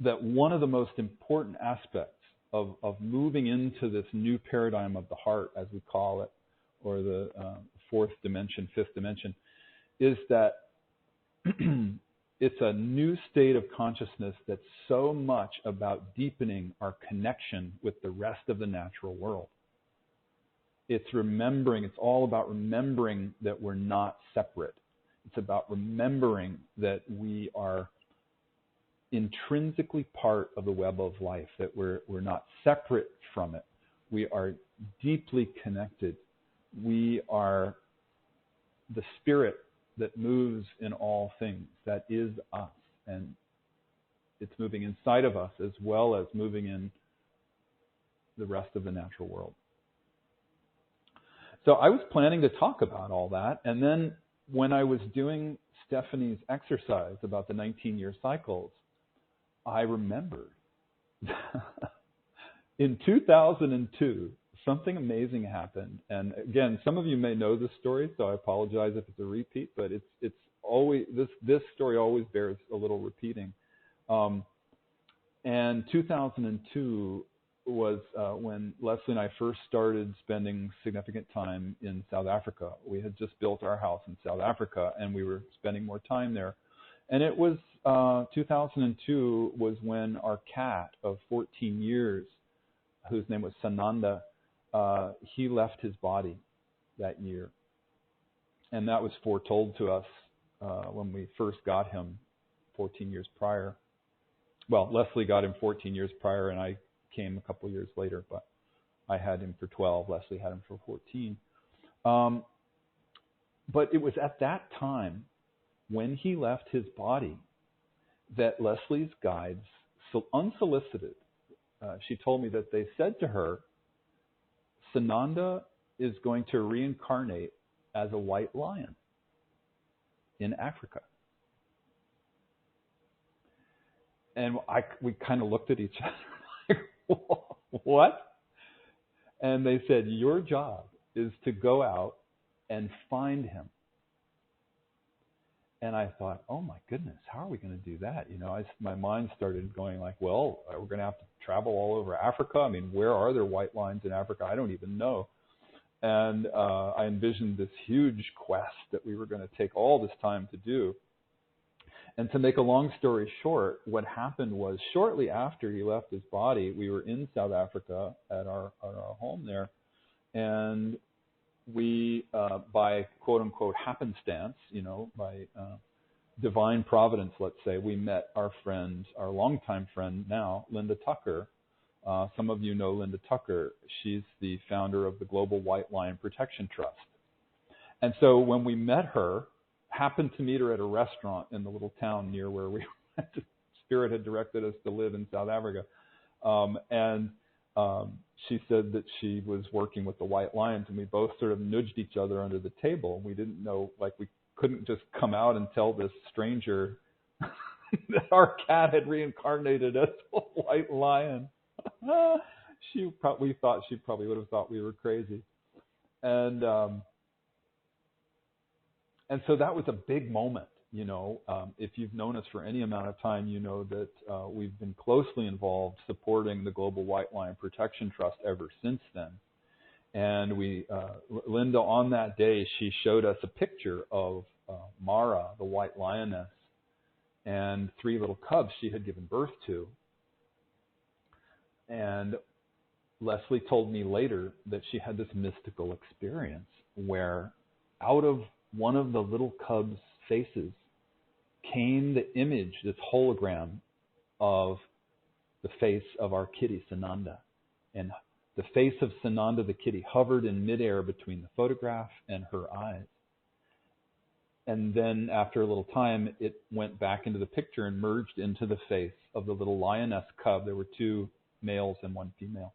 that one of the most important aspects of moving into this new paradigm of the heart, as we call it, or the fourth dimension, fifth dimension, is that it's a new state of consciousness that's so much about deepening our connection with the rest of the natural world. It's remembering, it's all about remembering that we're not separate. It's about remembering that we are intrinsically part of the web of life, that we're not separate from it. We are deeply connected. We are the spirit that moves in all things. That is us. And it's moving inside of us as well as moving in the rest of the natural world. So I was planning to talk about all that. And then when I was doing Stephanie's exercise about the 19-year cycles, I remembered in 2002, something amazing happened. And again, some of you may know this story, so I apologize if it's a repeat, but it's always, this story always bears a little repeating. And 2002 was when Leslie and I first started spending significant time in South Africa. We had just built our house in South Africa, and we were spending more time there. And it was 2002 was when our cat of 14 years, whose name was Sananda, he left his body that year. And that was foretold to us when we first got him 14 years prior. Well, Leslie got him 14 years prior, and I came a couple years later, but I had him for 12. Leslie had him for 14. But it was at that time, when he left his body, that Leslie's guides, so unsolicited, she told me that they said to her, Sananda is going to reincarnate as a white lion in Africa. And we kind of looked at each other like, what? And they said, your job is to go out and find him. And I thought, oh my goodness, how are we going to do that? You know, my mind started going like, well, we're going to have to travel all over Africa. I mean, where are there white lions in Africa? I don't even know. And I envisioned this huge quest that we were going to take all this time to do. And to make a long story short, what happened was shortly after he left his body, we were in South Africa at our home there. And we, by quote-unquote happenstance, you know, by divine providence, let's say, we met our friend, our longtime friend now, Linda Tucker. Some of you know Linda Tucker. She's the founder of the Global White Lion Protection Trust. And so when we met her, happened to meet her at a restaurant in the little town near where we Spirit had directed us to live in South Africa. She said that she was working with the White Lions, and we both sort of nudged each other under the table. We didn't know, like we couldn't just come out and tell this stranger that our cat had reincarnated as a white lion. We thought she probably would have thought we were crazy. And so that was a big moment. You know, if you've known us for any amount of time, you know that we've been closely involved supporting the Global White Lion Protection Trust ever since then. And Linda, on that day, she showed us a picture of Mara, the white lioness, and 3 little cubs she had given birth to. And Leslie told me later that she had this mystical experience where out of one of the little cub's faces came the image, this hologram of the face of our kitty, Sananda. And the face of Sananda, the kitty, hovered in midair between the photograph and her eyes. And then after a little time, it went back into the picture and merged into the face of the little lioness cub. There were 2 males and 1 female.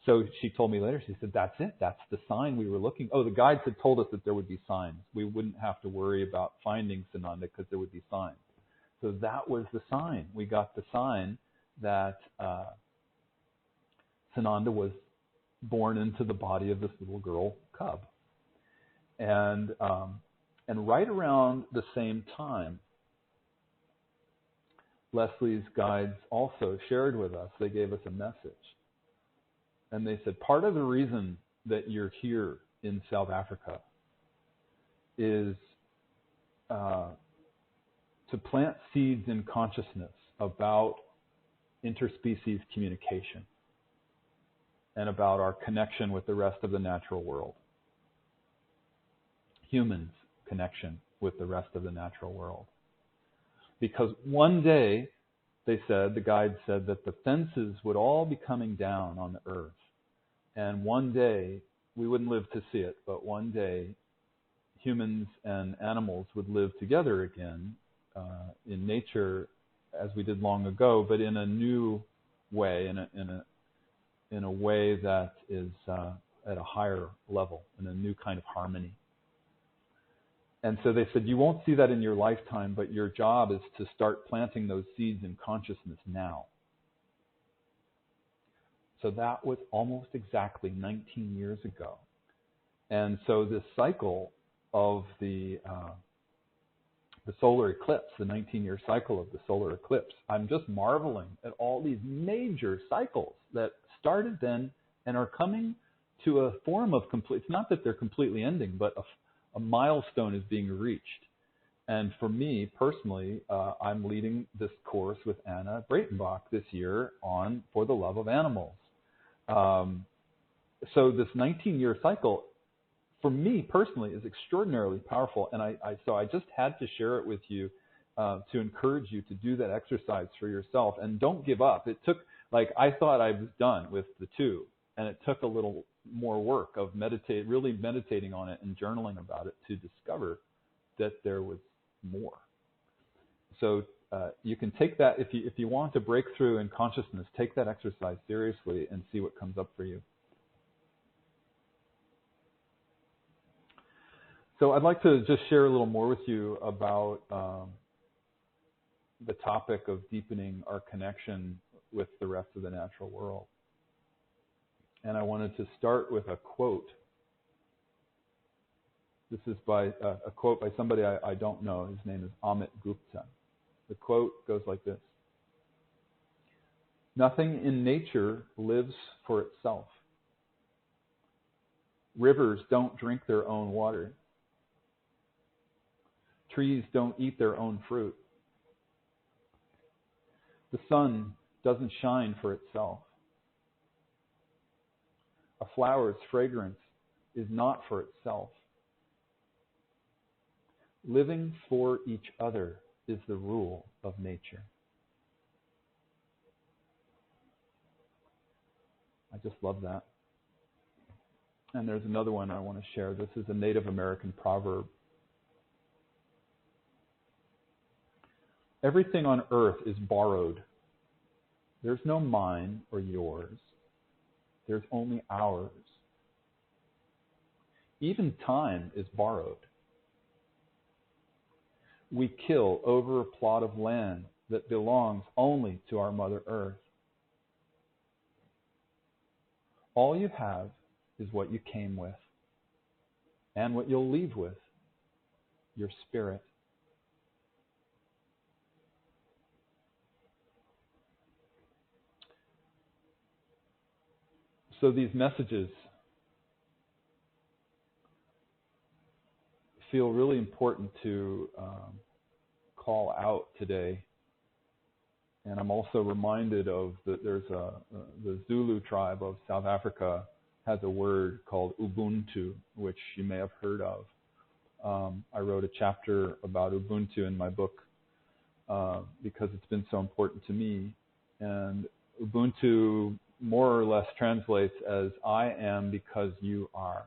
So she told me later, she said, that's it. That's the sign we were looking. Oh, the guides had told us that there would be signs. We wouldn't have to worry about finding Sananda because there would be signs. So that was the sign. We got the sign that Sananda was born into the body of this little girl cub. And right around the same time, Leslie's guides also shared with us, they gave us a message. And they said, part of the reason that you're here in South Africa is to plant seeds in consciousness about interspecies communication and about our connection with the rest of the natural world. Humans' connection with the rest of the natural world. Because one day, they said, the guide said that the fences would all be coming down on the earth. And one day, we wouldn't live to see it, but one day, humans and animals would live together again in nature as we did long ago, but in a new way, in a way that is at a higher level, in a new kind of harmony. And so they said, you won't see that in your lifetime, but your job is to start planting those seeds in consciousness now. So that was almost exactly 19 years ago. And so this cycle of the solar eclipse, the 19-year cycle of the solar eclipse, I'm just marveling at all these major cycles that started then and are coming to a form of complete, it's not that they're completely ending, but a milestone is being reached. And for me personally, I'm leading this course with Anna Breitenbach this year on For the Love of Animals. So this 19-year cycle, for me personally, is extraordinarily powerful. And so I just had to share it with you to encourage you to do that exercise for yourself. And don't give up. It took, I thought I was done with the 2. And it took a little more work of really meditating on it and journaling about it to discover that there was more. So you can take that, if you want to break through in consciousness, take that exercise seriously and see what comes up for you. So I'd like to just share a little more with you about the topic of deepening our connection with the rest of the natural world. And I wanted to start with a quote. This is by a quote by somebody I don't know. His name is Amit Gupta. The quote goes like this: "Nothing in nature lives for itself. Rivers don't drink their own water. Trees don't eat their own fruit. The sun doesn't shine for itself. A flower's fragrance is not for itself. Living for each other is the rule of nature." I just love that. And there's another one I want to share. This is a Native American proverb. "Everything on earth is borrowed. There's no mine or yours. There's only ours. Even time is borrowed. We kill over a plot of land that belongs only to our Mother Earth. All you have is what you came with, and what you'll leave with, your spirit." So these messages feel really important to call out today And I'm also reminded of that there's the Zulu tribe of South Africa has a word called Ubuntu, which you may have heard of. I wrote a chapter about Ubuntu in my book because it's been so important to me. And Ubuntu more or less translates as I am because you are.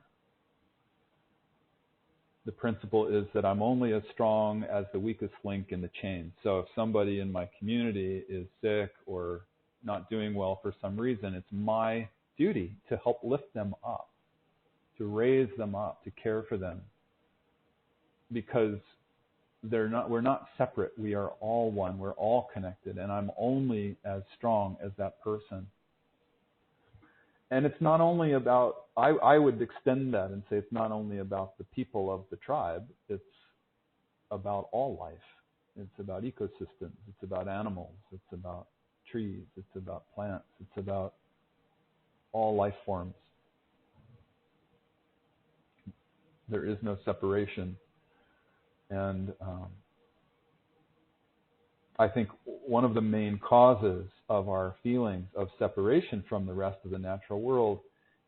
The principle is that I'm only as strong as the weakest link in the chain. So if somebody in my community is sick or not doing well for some reason, it's my duty to help lift them up, to raise them up, to care for them. Because we're not separate. We are all one. We're all connected. And I'm only as strong as that person. And it's not only about, I would extend that and say it's not only about the people of the tribe, it's about all life. It's about ecosystems, it's about animals, it's about trees, it's about plants, it's about all life forms. There is no separation. And I think one of the main causes of our feelings of separation from the rest of the natural world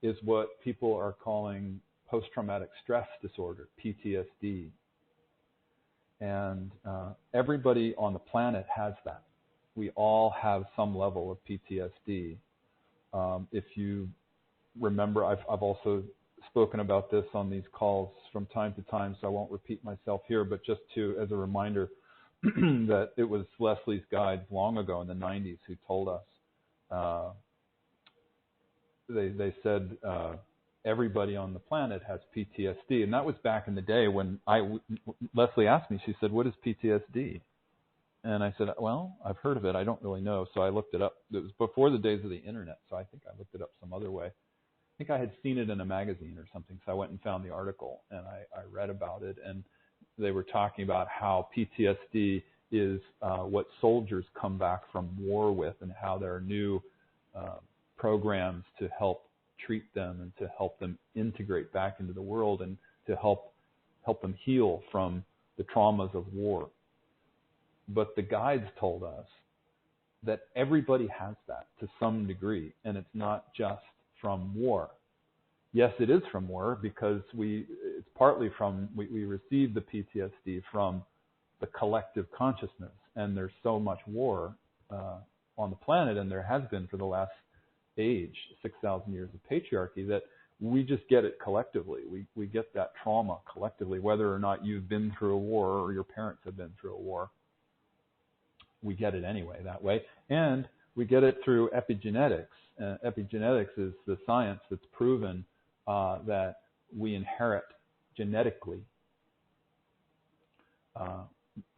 is what people are calling post-traumatic stress disorder, PTSD. And everybody on the planet has that. We all have some level of PTSD. If you remember, I've also spoken about this on these calls from time to time, so I won't repeat myself here, but just as a reminder, that it was Leslie's guides long ago in the 90s who told us, they said everybody on the planet has PTSD. And that was back in the day when Leslie asked me, she said, what is PTSD? And I said, well, I've heard of it. I don't really know. So I looked it up. It was before the days of the internet, so I think I looked it up some other way. I think I had seen it in a magazine or something, so I went and found the article, and I read about it. And they were talking about how PTSD is what soldiers come back from war with, and how there are new programs to help treat them and to help them integrate back into the world and to help them heal from the traumas of war. But the guides told us that everybody has that to some degree, and it's not just from war. Yes, it is from war because it's partly from, we receive the PTSD from the collective consciousness, and there's so much war on the planet, and there has been for the last age, 6,000 years of patriarchy, that we just get it collectively. We get that trauma collectively, whether or not you've been through a war or your parents have been through a war. We get it anyway that way, and we get it through epigenetics. Epigenetics is the science that's proven that we inherit genetically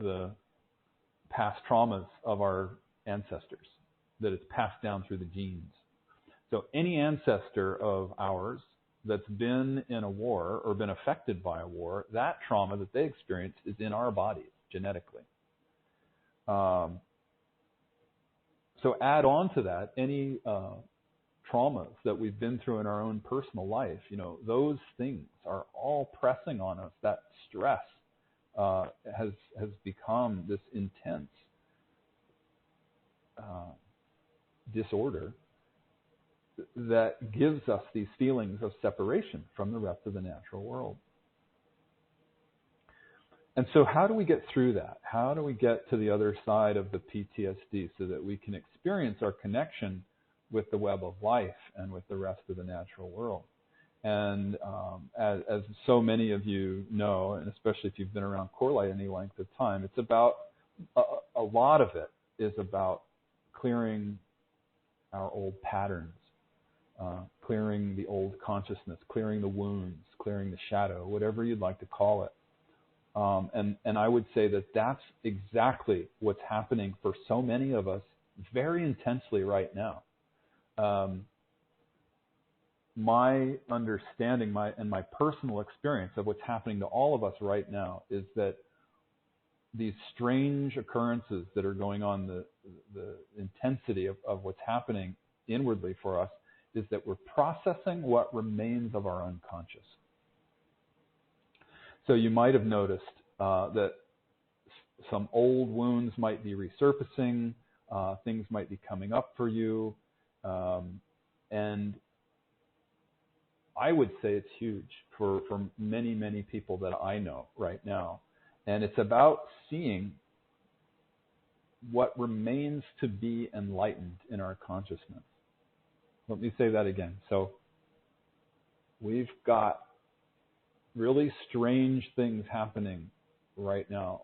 the past traumas of our ancestors, that it's passed down through the genes. So any ancestor of ours that's been in a war or been affected by a war, that trauma that they experienced is in our bodies genetically. So add on to that any traumas that we've been through in our own personal life, those things are all pressing on us. That stress has become this intense disorder that gives us these feelings of separation from the rest of the natural world. And so how do we get through that? How do we get to the other side of the PTSD so that we can experience our connection with the web of life and with the rest of the natural world? And as so many of you know, and especially if you've been around CoreLight any length of time, it's about, a lot of it is about clearing our old patterns, clearing the old consciousness, clearing the wounds, clearing the shadow, whatever you'd like to call it. And I would say that that's exactly what's happening for so many of us very intensely right now. My understanding and my personal experience of what's happening to all of us right now is that these strange occurrences that are going on, the intensity of what's happening inwardly for us, is that we're processing what remains of our unconscious. So you might have noticed that some old wounds might be resurfacing, Things might be coming up for you. And I would say it's huge for many, many people that I know right now. And it's about seeing what remains to be enlightened in our consciousness. Let me say that again. So we've got really strange things happening right now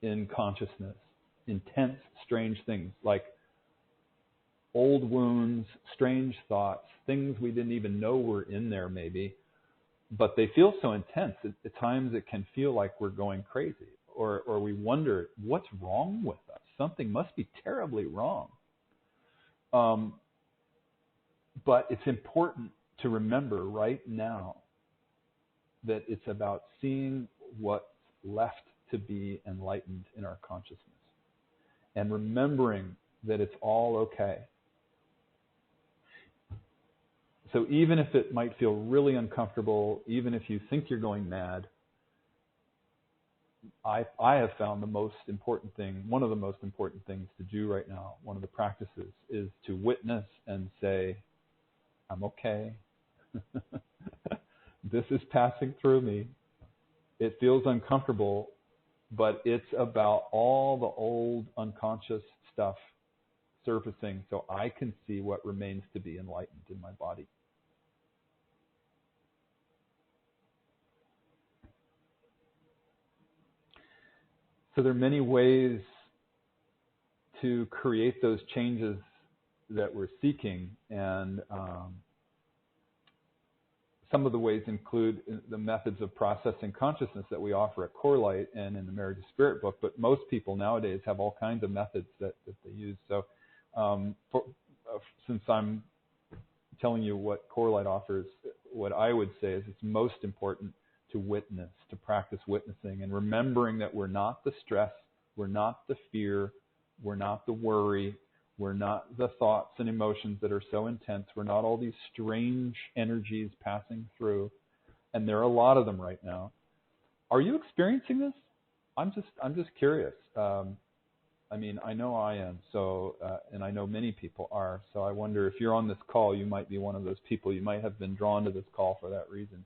in consciousness. Intense, strange things like old wounds, strange thoughts, things we didn't even know were in there maybe, but they feel so intense. At times it can feel like we're going crazy, or we wonder, what's wrong with us? Something must be terribly wrong. But it's important to remember right now that it's about seeing what's left to be enlightened in our consciousness and remembering that it's all okay. So even if it might feel really uncomfortable, even if you think you're going mad, I have found the most important thing, one of the most important things to do right now, one of the practices, is to witness and say, I'm okay. This is passing through me. It feels uncomfortable, but it's about all the old unconscious stuff surfacing so I can see what remains to be enlightened in my body. So there are many ways to create those changes that we're seeking, and some of the ways include the methods of processing consciousness that we offer at CoreLight and in the Marriage of Spirit book, but most people nowadays have all kinds of methods that they use. So since I'm telling you what CoreLight offers, what I would say is it's most important to witness, to practice witnessing, and remembering that we're not the stress, we're not the fear, we're not the worry, we're not the thoughts and emotions that are so intense, we're not all these strange energies passing through, and there are a lot of them right now. Are you experiencing this? I'm just curious. I mean, I know I am, so and I know many people are, so I wonder if you're on this call, you might be one of those people. You might have been drawn to this call for that reason.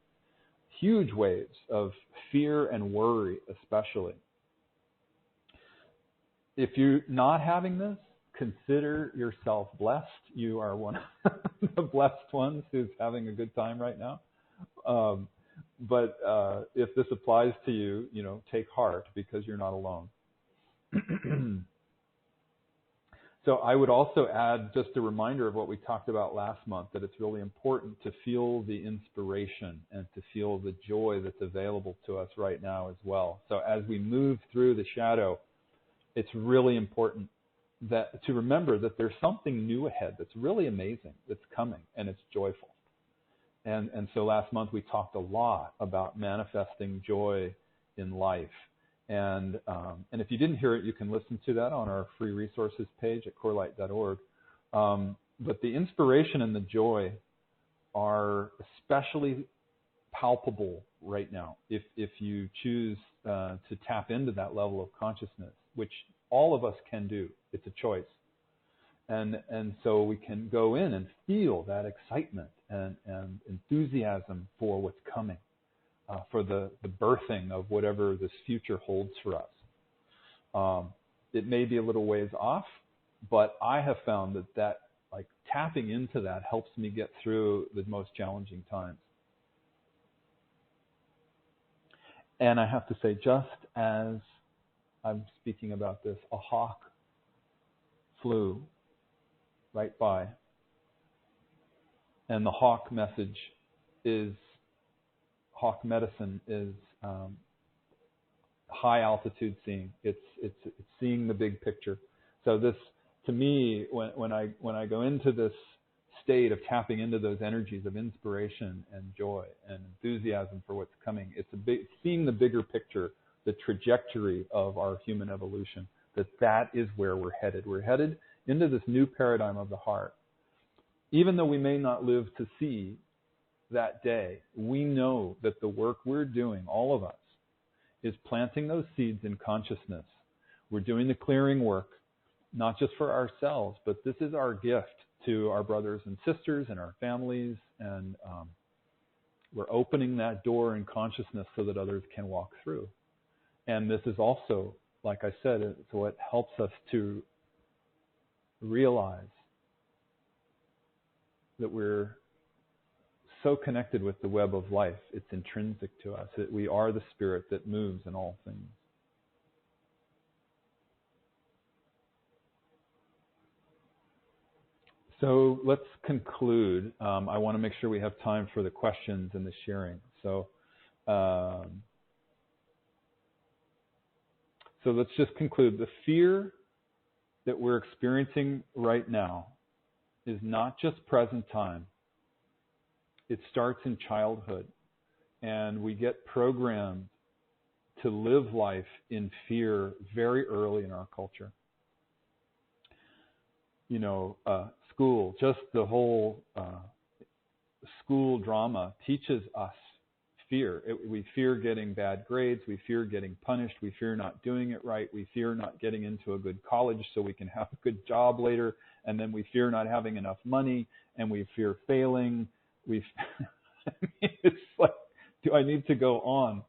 Huge waves of fear and worry, especially. If you're not having this, consider yourself blessed. You are one of the blessed ones who's having a good time right now. But if this applies to you, take heart, because you're not alone. So I would also add just a reminder of what we talked about last month, that it's really important to feel the inspiration and to feel the joy that's available to us right now as well. So as we move through the shadow, it's really important to remember that there's something new ahead that's really amazing, that's coming, and it's joyful. And so last month we talked a lot about manifesting joy in life. And if you didn't hear it, you can listen to that on our free resources page at CoreLight.org. But the inspiration and the joy are especially palpable right now if you choose to tap into that level of consciousness, which all of us can do. It's a choice. And so we can go in and feel that excitement and enthusiasm for what's coming. For the birthing of whatever this future holds for us. It may be a little ways off, but I have found that like tapping into that helps me get through the most challenging times. And I have to say, just as I'm speaking about this, a hawk flew right by. And the hawk message is, hawk medicine is high altitude seeing. It's seeing the big picture. So this, to me, when I go into this state of tapping into those energies of inspiration and joy and enthusiasm for what's coming, it's seeing the bigger picture, the trajectory of our human evolution. That is where we're headed. We're headed into this new paradigm of the heart. Even though we may not live to see that day, we know that the work we're doing, all of us, is planting those seeds in consciousness. We're doing the clearing work, not just for ourselves, but this is our gift to our brothers and sisters and our families, and we're opening that door in consciousness so that others can walk through. And this is also, like I said, it's what helps us to realize that we're so connected with the web of life. It's intrinsic to us. We are the spirit that moves in all things. So let's conclude. I want to make sure we have time for the questions and the sharing. So let's just conclude. The fear that we're experiencing right now is not just present time. It starts in childhood, and we get programmed to live life in fear very early in our culture. You know, school, just the whole school drama teaches us fear. We fear getting bad grades. We fear getting punished. We fear not doing it right. We fear not getting into a good college so we can have a good job later. And then we fear not having enough money, and we fear failing. It's like, do I need to go on?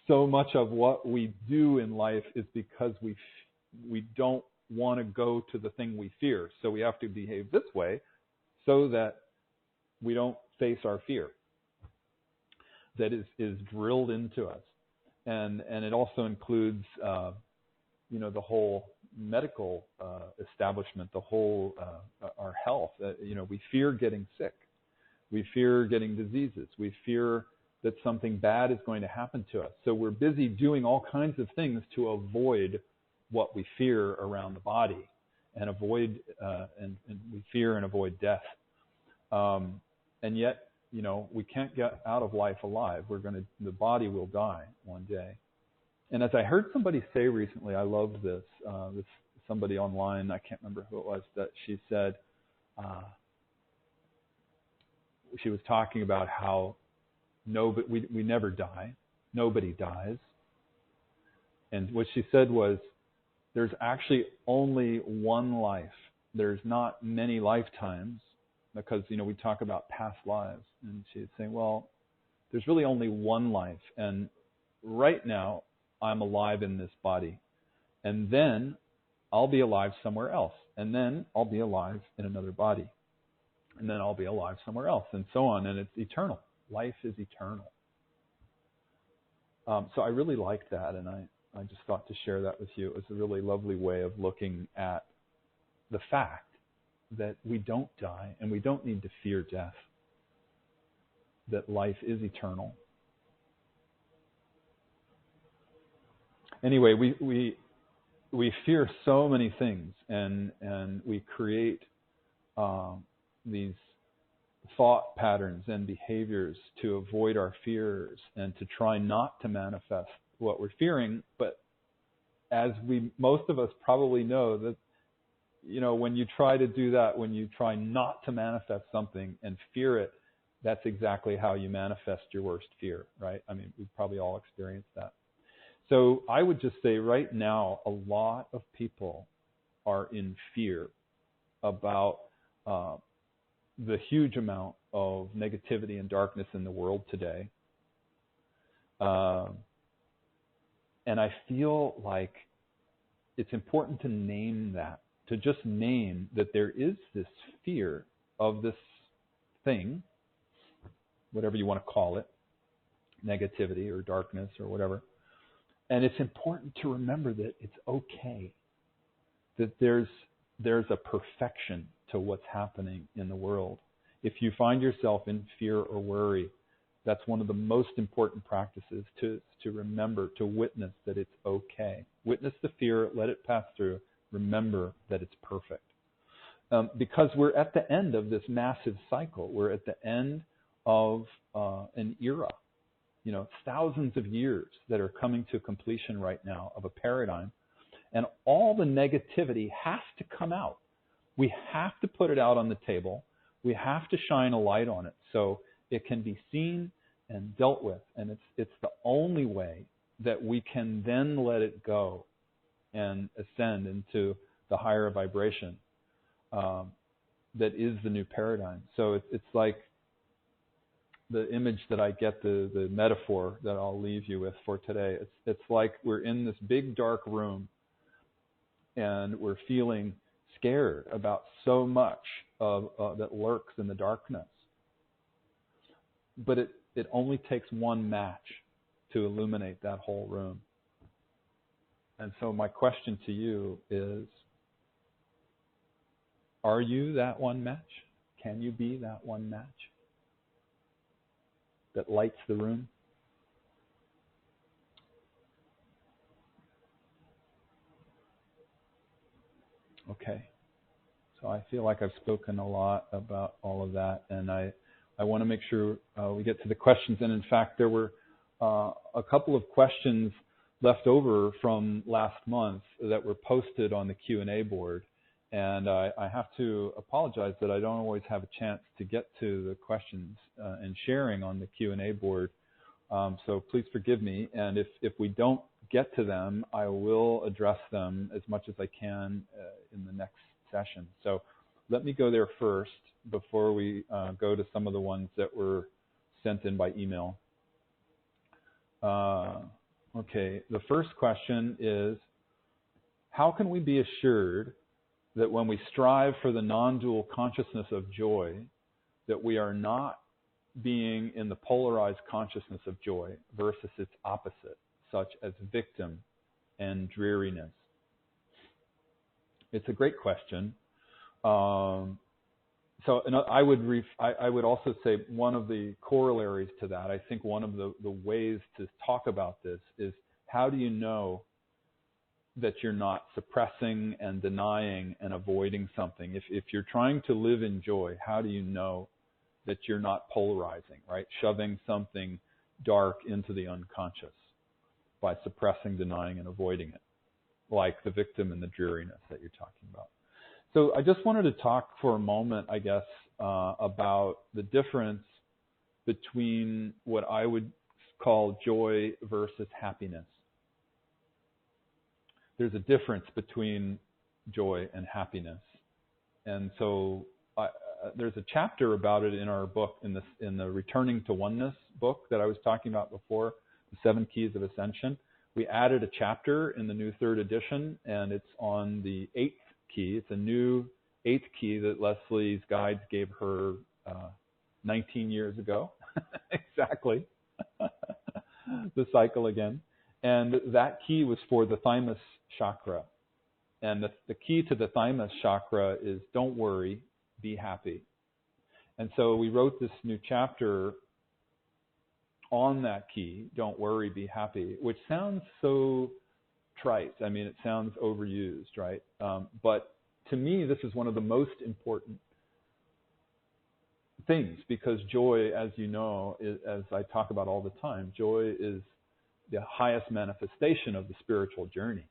So much of what we do in life is because we don't want to go to the thing we fear. So we have to behave this way so that we don't face our fear that is drilled into us. And it also includes, the whole medical establishment, the whole, our health. We fear getting sick. We fear getting diseases. We fear that something bad is going to happen to us. So we're busy doing all kinds of things to avoid what we fear around the body, and avoid and we fear and avoid death. And yet, we can't get out of life alive. The body will die one day. And as I heard somebody say recently, I love this. Somebody online, I can't remember who it was, that she said, she was talking about how we never die. Nobody dies. And what she said was, there's actually only one life. There's not many lifetimes, because, we talk about past lives. And she's saying, well, there's really only one life. And right now, I'm alive in this body. And then I'll be alive somewhere else. And then I'll be alive in another body. And then I'll be alive somewhere else, and so on. And it's eternal. Life is eternal. So I really like that, and I just thought to share that with you. It was a really lovely way of looking at the fact that we don't die, and we don't need to fear death, that life is eternal. Anyway, we fear so many things, and we create these thought patterns and behaviors to avoid our fears and to try not to manifest what we're fearing. But as most of us probably know, that when you try to do that, when you try not to manifest something and fear it, that's exactly how you manifest your worst fear, right? I mean, we've probably all experienced that. So I would just say right now, a lot of people are in fear about the huge amount of negativity and darkness in the world today. And I feel like it's important to name that, to just name that there is this fear of this thing, whatever you want to call it, negativity or darkness or whatever. And it's important to remember that it's okay, that there's a perfection to what's happening in the world. If you find yourself in fear or worry, that's one of the most important practices, to remember, to witness that it's okay. Witness the fear, let it pass through, remember that it's perfect. Because we're at the end of this massive cycle. We're at the end of an era, thousands of years that are coming to completion right now of a paradigm. And all the negativity has to come out. We have to put it out on the table. We have to shine a light on it so it can be seen and dealt with. And it's the only way that we can then let it go and ascend into the higher vibration that is the new paradigm. So it's like the image that I get, the metaphor that I'll leave you with for today. It's like we're in this big dark room and we're feeling scared about so much that lurks in the darkness. But it only takes one match to illuminate that whole room. And so my question to you is, are you that one match? Can you be that one match that lights the room? Okay. So I feel like I've spoken a lot about all of that, and I want to make sure we get to the questions. And in fact, there were a couple of questions left over from last month that were posted on the Q&A board. And I have to apologize that I don't always have a chance to get to the questions and sharing on the Q&A board. So please forgive me. And if we don't get to them, I will address them as much as I can in the next session. So let me go there first before we go to some of the ones that were sent in by email. Okay, the first question is, how can we be assured that when we strive for the non-dual consciousness of joy, that we are not being in the polarized consciousness of joy versus its opposite, such as victim and dreariness? It's a great question. So I would also say one of the corollaries to that, I think one of the ways to talk about this is, how do you know that you're not suppressing and denying and avoiding something? If you're trying to live in joy, how do you know that you're not polarizing, right? Shoving something dark into the unconscious by suppressing, denying, and avoiding it, like the victim and the dreariness that you're talking about. So I just wanted to talk for a moment, I guess, about the difference between what I would call joy versus happiness. There's a difference between joy and happiness. And so there's a chapter about it in our book, in the Returning to Oneness book that I was talking about before, the 7 Keys of Ascension. We added a chapter in the new 3rd edition, and it's on the 8th key. It's a new 8th key that Leslie's guides gave her 19 years ago. Exactly. The cycle again. And that key was for the thymus chakra. And the key to the thymus chakra is, don't worry, be happy. And so we wrote this new chapter on that key, don't worry, be happy, which sounds so trite. I mean, it sounds overused, right? But to me, this is one of the most important things, because joy, as you know, as I talk about all the time, joy is the highest manifestation of the spiritual journey.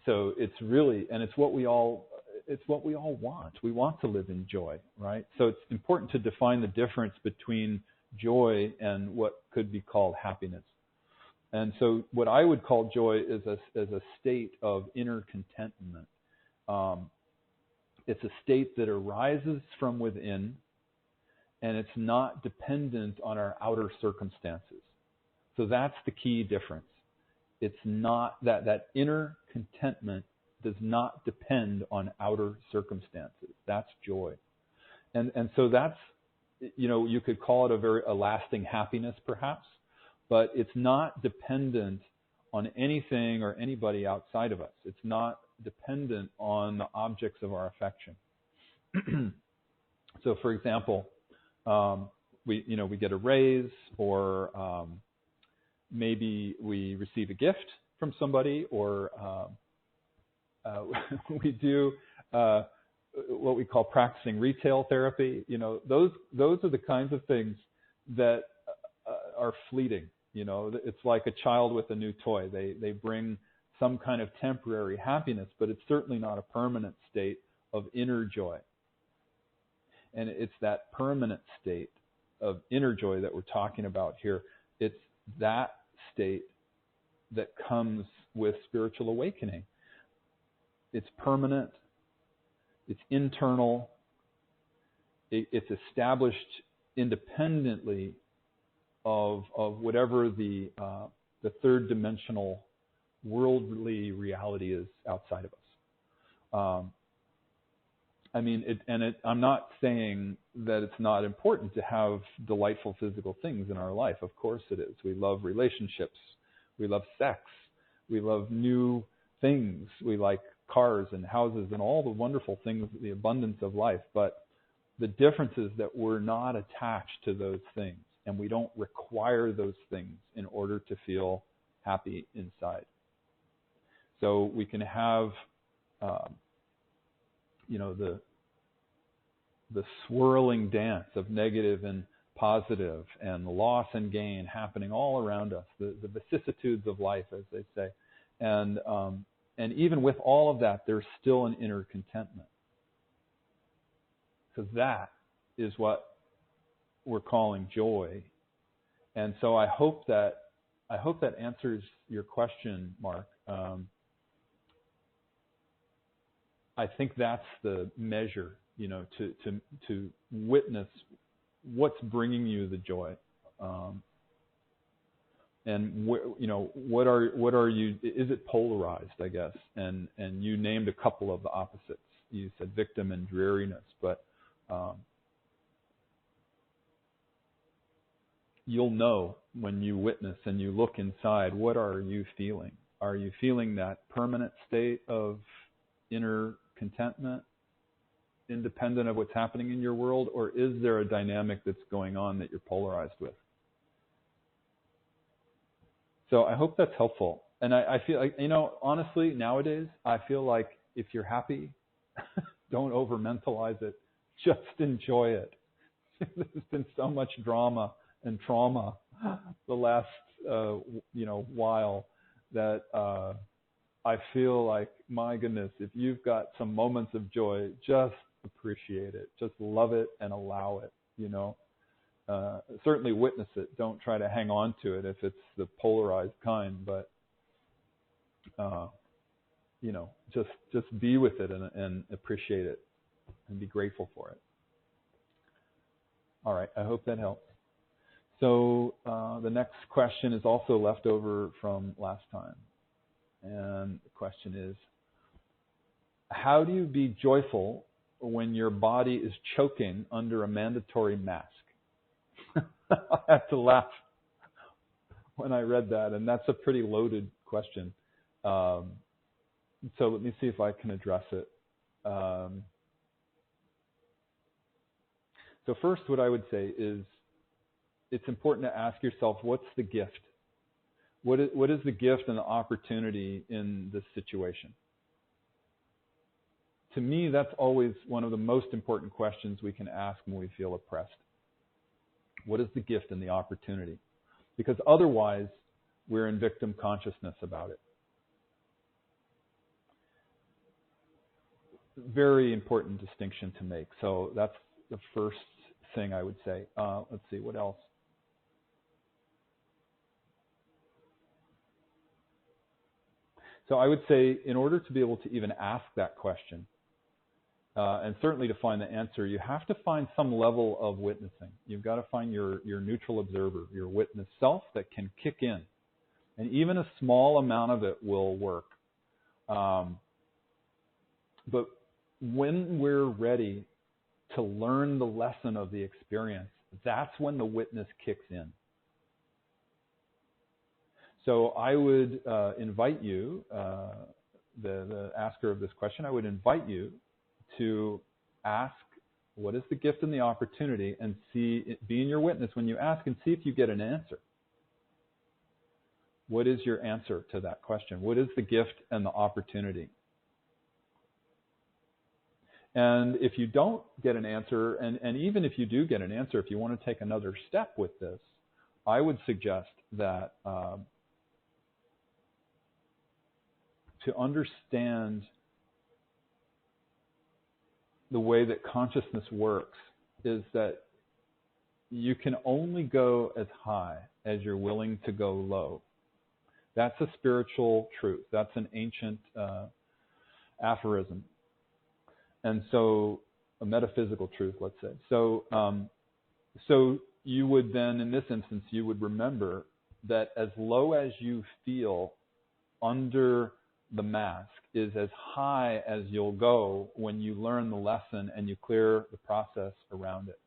So it's really, and it's what we all want. We want to live in joy, right? So it's important to define the difference between joy and what could be called happiness. And so what I would call joy is a state of inner contentment. It's a state that arises from within, and it's not dependent on our outer circumstances. So that's the key difference. It's not that inner contentment does not depend on outer circumstances. That's joy. And so that's, you could call it a lasting happiness perhaps, but it's not dependent on anything or anybody outside of us. It's not dependent on the objects of our affection. So for example, we get a raise, or maybe we receive a gift from somebody, or we do what we call practicing retail therapy. Those are the kinds of things that are fleeting. It's like a child with a new toy. They bring some kind of temporary happiness, but it's certainly not a permanent state of inner joy. And it's that permanent state of inner joy that we're talking about here. It's that state that comes with spiritual awakening. It's permanent. It's internal. It's established independently of whatever the third dimensional worldly reality is outside of us. I'm not saying that it's not important to have delightful physical things in our life. Of course it is. We love relationships. We love sex. We love new things. We like cars and houses and all the wonderful things, the abundance of life. But the difference is that we're not attached to those things, and we don't require those things in order to feel happy inside. So we can have, the swirling dance of negative and positive and loss and gain happening all around us, the vicissitudes of life, as they say. And even with all of that, there's still an inner contentment. So that is what we're calling joy. And so I hope that answers your question, Mark. I think that's the measure, to witness what's bringing you the joy, and what are you? Is it polarized? I guess, and you named a couple of the opposites. You said victim and dreariness, but you'll know when you witness and you look inside. What are you feeling? Are you feeling that permanent state of inner contentment, independent of what's happening in your world, or is there a dynamic that's going on that you're polarized with? So I hope that's helpful. And I feel like, honestly, nowadays, I feel like if you're happy, don't over-mentalize it. Just enjoy it. There's been so much drama and trauma the last, while that I feel like, my goodness, if you've got some moments of joy, just appreciate it. Just love it and allow it, Certainly witness it. Don't try to hang on to it if it's the polarized kind, but, just be with it and appreciate it and be grateful for it. All right, I hope that helps. So the next question is also left over from last time. And the question is, how do you be joyful when your body is choking under a mandatory mask? I have to laugh when I read that, and that's a pretty loaded question. So let me see if I can address it. So first, what I would say is it's important to ask yourself, what's the gift? What is the gift and the opportunity in this situation? To me, that's always one of the most important questions we can ask when we feel oppressed. What is the gift and the opportunity? Because otherwise, we're in victim consciousness about it. Very important distinction to make. So that's the first thing I would say. Let's see, what else? So I would say, in order to be able to even ask that question, and certainly to find the answer, you have to find some level of witnessing. You've got to find your neutral observer, your witness self that can kick in. And even a small amount of it will work. But when we're ready to learn the lesson of the experience, that's when the witness kicks in. So I would invite you, the asker of this question, I would invite you to ask, what is the gift and the opportunity, and be in your witness when you ask and see if you get an answer. What is your answer to that question? What is the gift and the opportunity? And if you don't get an answer, and even if you do get an answer, if you want to take another step with this, I would suggest that to understand the way that consciousness works is that you can only go as high as you're willing to go low. That's a spiritual truth. That's an ancient aphorism. And so, a metaphysical truth, let's say. So, so you would then, in this instance, you would remember that as low as you feel under the mask is as high as you'll go when you learn the lesson and you clear the process around it.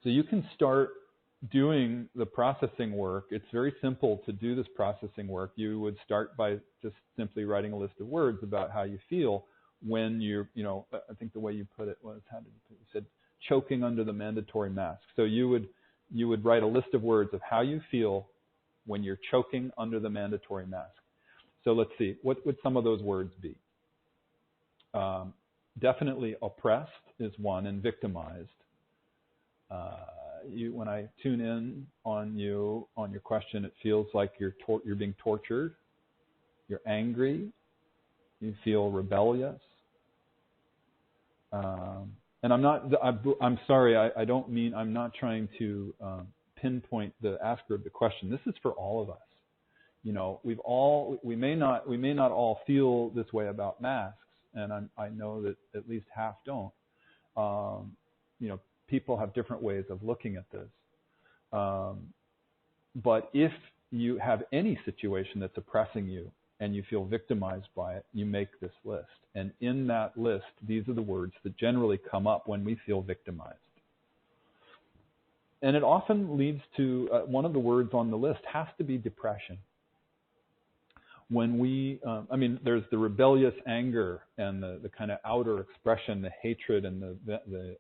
So you can start doing the processing work. It's very simple to do this processing work. You would start by just simply writing a list of words about how you feel when you're, I think the way you put it was, how did you put it? You said choking under the mandatory mask. So you would write a list of words of how you feel when you're choking under the mandatory mask. So let's see, what would some of those words be? Definitely oppressed is one, and victimized. When I tune in on your question, it feels like you're being tortured. You're angry. You feel rebellious. And I'm sorry. I don't mean. I'm not trying to pinpoint the asker of the question. This is for all of us. We may not all feel this way about masks, and I know that at least half don't. People have different ways of looking at this. But if you have any situation that's oppressing you and you feel victimized by it, you make this list. And in that list, these are the words that generally come up when we feel victimized. And it often leads to, one of the words on the list has to be depression. When there's the rebellious anger and the kind of outer expression, the hatred and the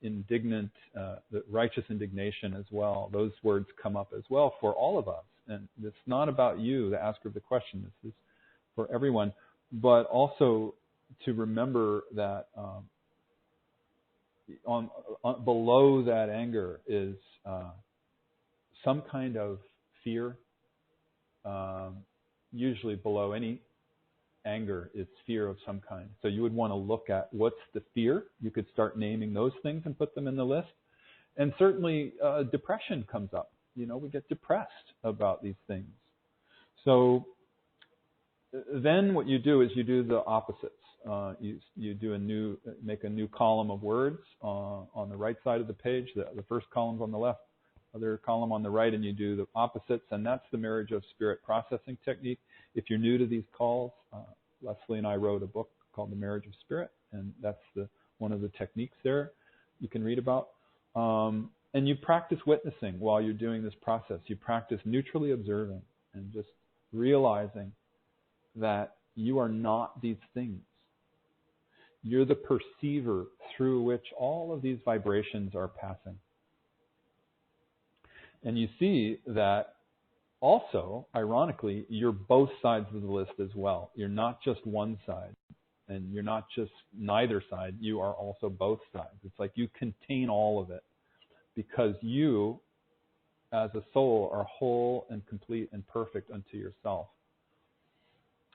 indignant, the righteous indignation as well. Those words come up as well for all of us. And it's not about you, the asker of the question. This is for everyone. But also to remember that below that anger is some kind of fear. Usually below any anger is fear of some kind. So you would want to look at what's the fear. You could start naming those things and put them in the list. And certainly depression comes up. We get depressed about these things. So then what you do is you do the opposites. You make a new column of words on the right side of the page. The first column's on the left, other column on the right, and you do the opposites, and that's the marriage of spirit processing technique. If you're new to these calls, Leslie and I wrote a book called The Marriage of Spirit, and that's one of the techniques there you can read about. And you practice witnessing while you're doing this process. You practice neutrally observing and just realizing that you are not these things. You're the perceiver through which all of these vibrations are passing. And you see that also, ironically, you're both sides of the list as well. You're not just one side, and you're not just neither side. You are also both sides. It's like you contain all of it because you, as a soul, are whole and complete and perfect unto yourself.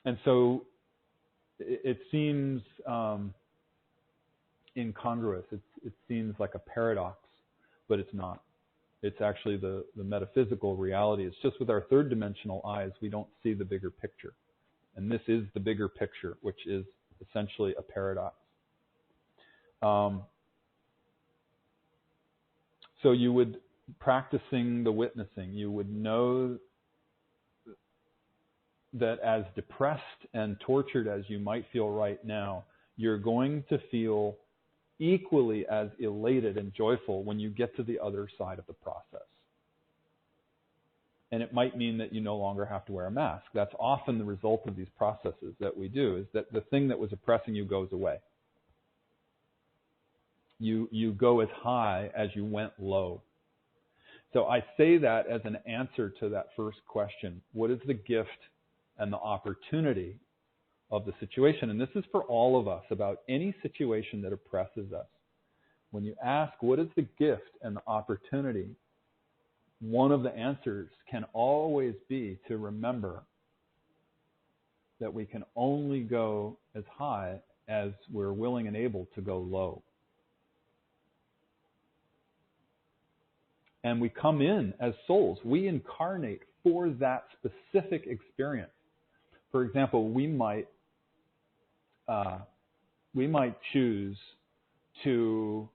And so it seems incongruous. It seems like a paradox, but it's not. It's actually the metaphysical reality. It's just with our third dimensional eyes, we don't see the bigger picture. And this is the bigger picture, which is essentially a paradox. So you would, practicing the witnessing, you would know that as depressed and tortured as you might feel right now, you're going to feel equally as elated and joyful when you get to the other side of the process. And it might mean that you no longer have to wear a mask. That's often the result of these processes that we do, is that the thing that was oppressing you goes away. You go as high as you went low. So I say that as an answer to that first question. What is the gift and the opportunity of the situation? And this is for all of us about any situation that oppresses us. When you ask, what is the gift and the opportunity? One of the answers can always be to remember that we can only go as high as we're willing and able to go low. And we come in as souls. We incarnate for that specific experience. for example, we might choose to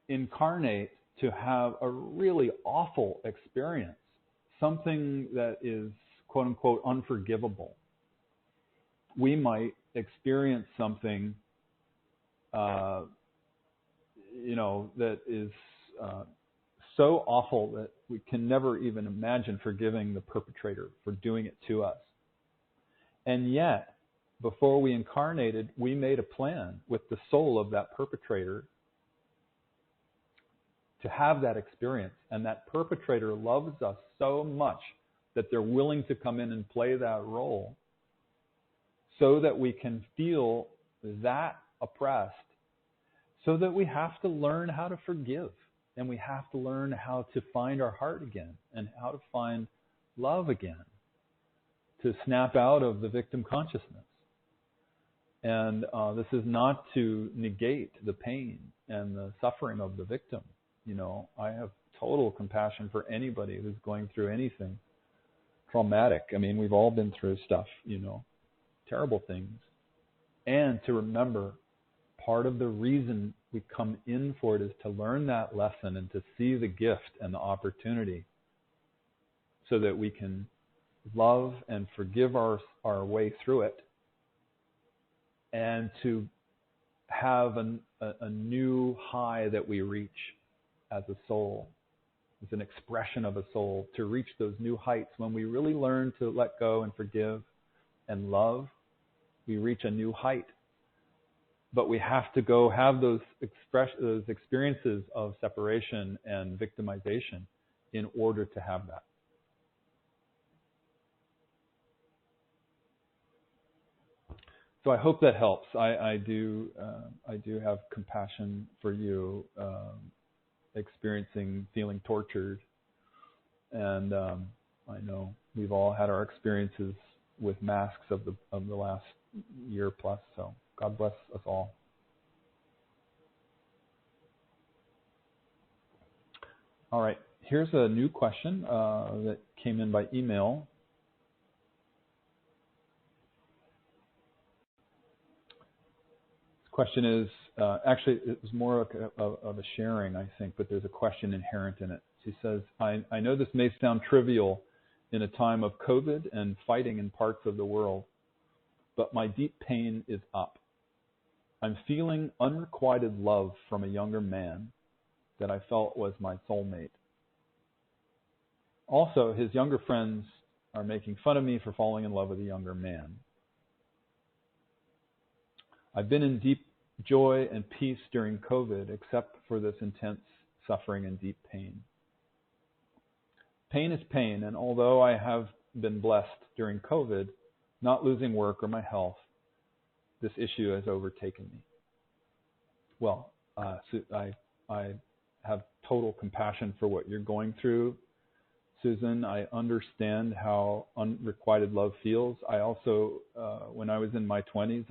incarnate to have a really awful experience, something that is quote unquote unforgivable. We might experience something, that is so awful that we can never even imagine forgiving the perpetrator for doing it to us. And yet, before we incarnated, we made a plan with the soul of that perpetrator to have that experience. And that perpetrator loves us so much that they're willing to come in and play that role so that we can feel that oppressed, so that we have to learn how to forgive, and we have to learn how to find our heart again and how to find love again, to snap out of the victim consciousness. And this is not to negate the pain and the suffering of the victim. I have total compassion for anybody who's going through anything traumatic. I mean, we've all been through stuff, terrible things. And to remember, part of the reason we come in for it is to learn that lesson and to see the gift and the opportunity so that we can love and forgive our way through it, and to have a new high that we reach as a soul, as an expression of a soul, to reach those new heights. When we really learn to let go and forgive and love, we reach a new height. But we have to go have those experiences of separation and victimization in order to have that. So I hope that helps. I do have compassion for you, feeling tortured, and I know we've all had our experiences with masks of the last year plus. So God bless us all. All right, here's a new question that came in by email. Question is, actually, it was more of a sharing, I think, but there's a question inherent in it. She says, I know this may sound trivial in a time of COVID and fighting in parts of the world, but my deep pain is up. I'm feeling unrequited love from a younger man that I felt was my soulmate. Also, his younger friends are making fun of me for falling in love with a younger man. I've been in deep joy and peace during COVID, except for this intense suffering and deep pain. Pain is pain, and although I have been blessed during COVID, not losing work or my health, this issue has overtaken me. Well, I have total compassion for what you're going through, Susan. I understand how unrequited love feels. I also, when I was in my 20s,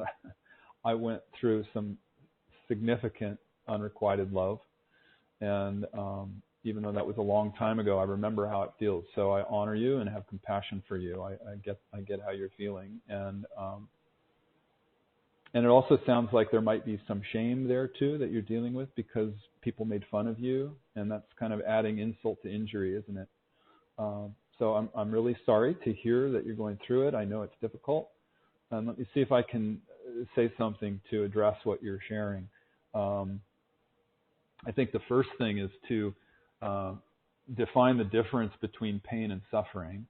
I went through some significant unrequited love, and even though that was a long time ago, I remember how it feels. So I honor you and have compassion for you. I get how you're feeling, and it also sounds like there might be some shame there too that you're dealing with because people made fun of you, and that's kind of adding insult to injury, isn't it? So I'm really sorry to hear that you're going through it. I know it's difficult. Let me see if I can say something to address what you're sharing. I think the first thing is to define the difference between pain and suffering.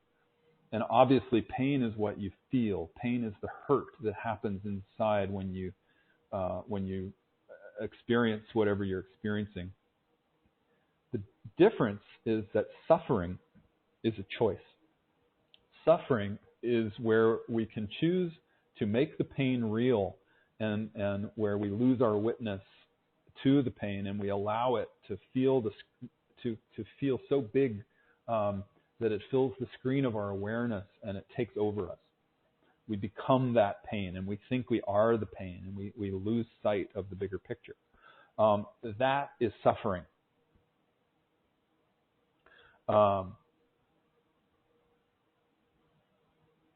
And obviously, pain is what you feel. Pain is the hurt that happens inside when you experience whatever you're experiencing. The difference is that suffering is a choice. Suffering is where we can choose to make the pain real, and where we lose our witness to the pain and we allow it to feel to feel so big that it fills the screen of our awareness and it takes over us. We become that pain, and we think we are the pain, and we lose sight of the bigger picture. That is suffering.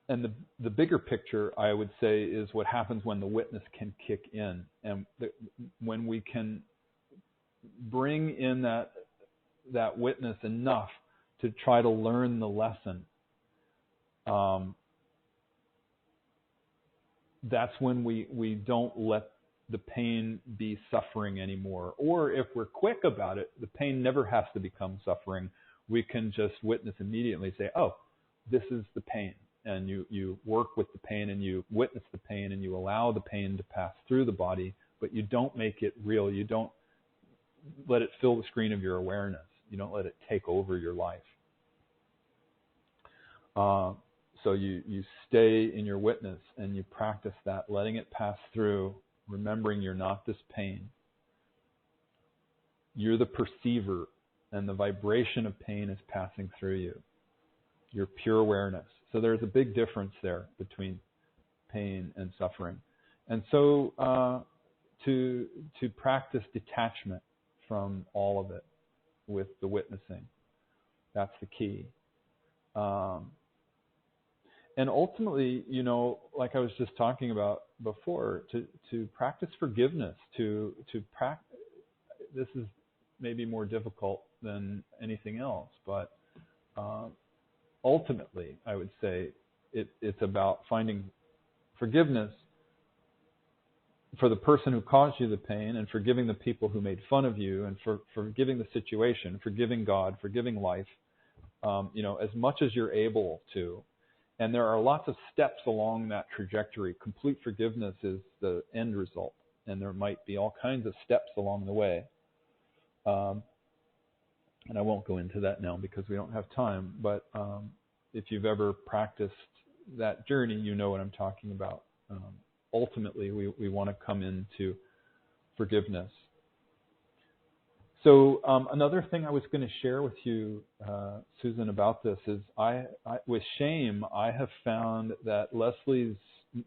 the bigger picture, I would say, is what happens when the witness can kick in, and when we can bring in that witness enough to try to learn the lesson. That's when we don't let the pain be suffering anymore. Or if we're quick about it, the pain never has to become suffering. We can just witness immediately, say, oh, this is the pain. And you work with the pain, and you witness the pain, and you allow the pain to pass through the body, but you don't make it real. You don't let it fill the screen of your awareness. You don't let it take over your life. So you stay in your witness, and you practice that, letting it pass through, remembering you're not this pain. You're the perceiver, and the vibration of pain is passing through you. Your pure awareness. So there's a big difference there between pain and suffering. And so to practice detachment from all of it with the witnessing, that's the key. And ultimately, like I was just talking about before, to practice forgiveness, this is maybe more difficult than anything else, but ultimately, I would say it's about finding forgiveness for the person who caused you the pain, and forgiving the people who made fun of you, and forgiving the situation, forgiving God, forgiving life, as much as you're able to. And there are lots of steps along that trajectory. Complete forgiveness is the end result, and there might be all kinds of steps along the way. And I won't go into that now because we don't have time, but if you've ever practiced that journey, you know what I'm talking about. Ultimately, we want to come into forgiveness. So another thing I was going to share with you, Susan, about this is with shame, I have found that Leslie's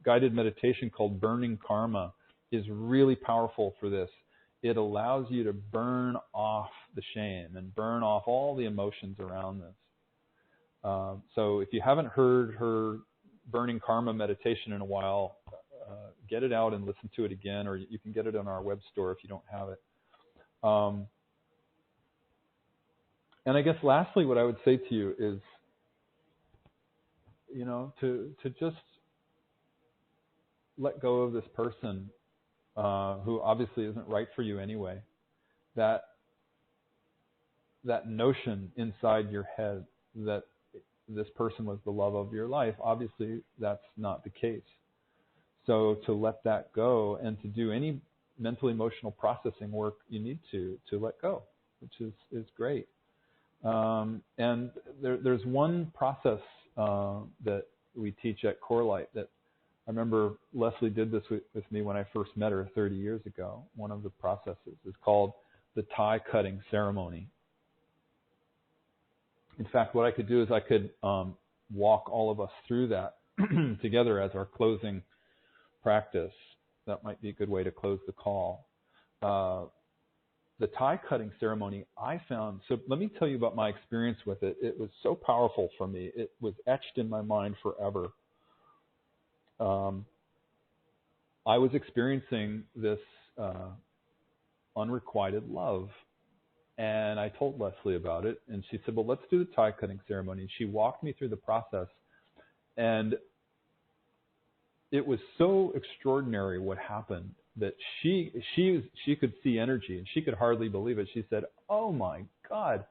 guided meditation called Burning Karma is really powerful for this. It allows you to burn off the shame and burn off all the emotions around this. So if you haven't heard her Burning Karma meditation in a while, get it out and listen to it again, or you can get it on our web store if you don't have it. And I guess lastly, what I would say to you is, to just let go of this person who obviously isn't right for you anyway. That notion inside your head that this person was the love of your life, obviously that's not the case. So to let that go, and to do any mental emotional processing work you need to let go, which is great. And there's one process that we teach at CoreLight that I remember Leslie did this with me when I first met her 30 years ago. One of the processes is called the tie cutting ceremony. In fact, what I could do is I could walk all of us through that together as our closing practice. That might be a good way to close the call. The tie cutting ceremony I found, so let me tell you about my experience with it. It was so powerful for me. It was etched in my mind forever. I was experiencing this unrequited love, and I told Leslie about it, and she said, well, let's do the tie cutting ceremony. She walked me through the process, and it was so extraordinary what happened that she could see energy, and she could hardly believe it. She said, oh my God,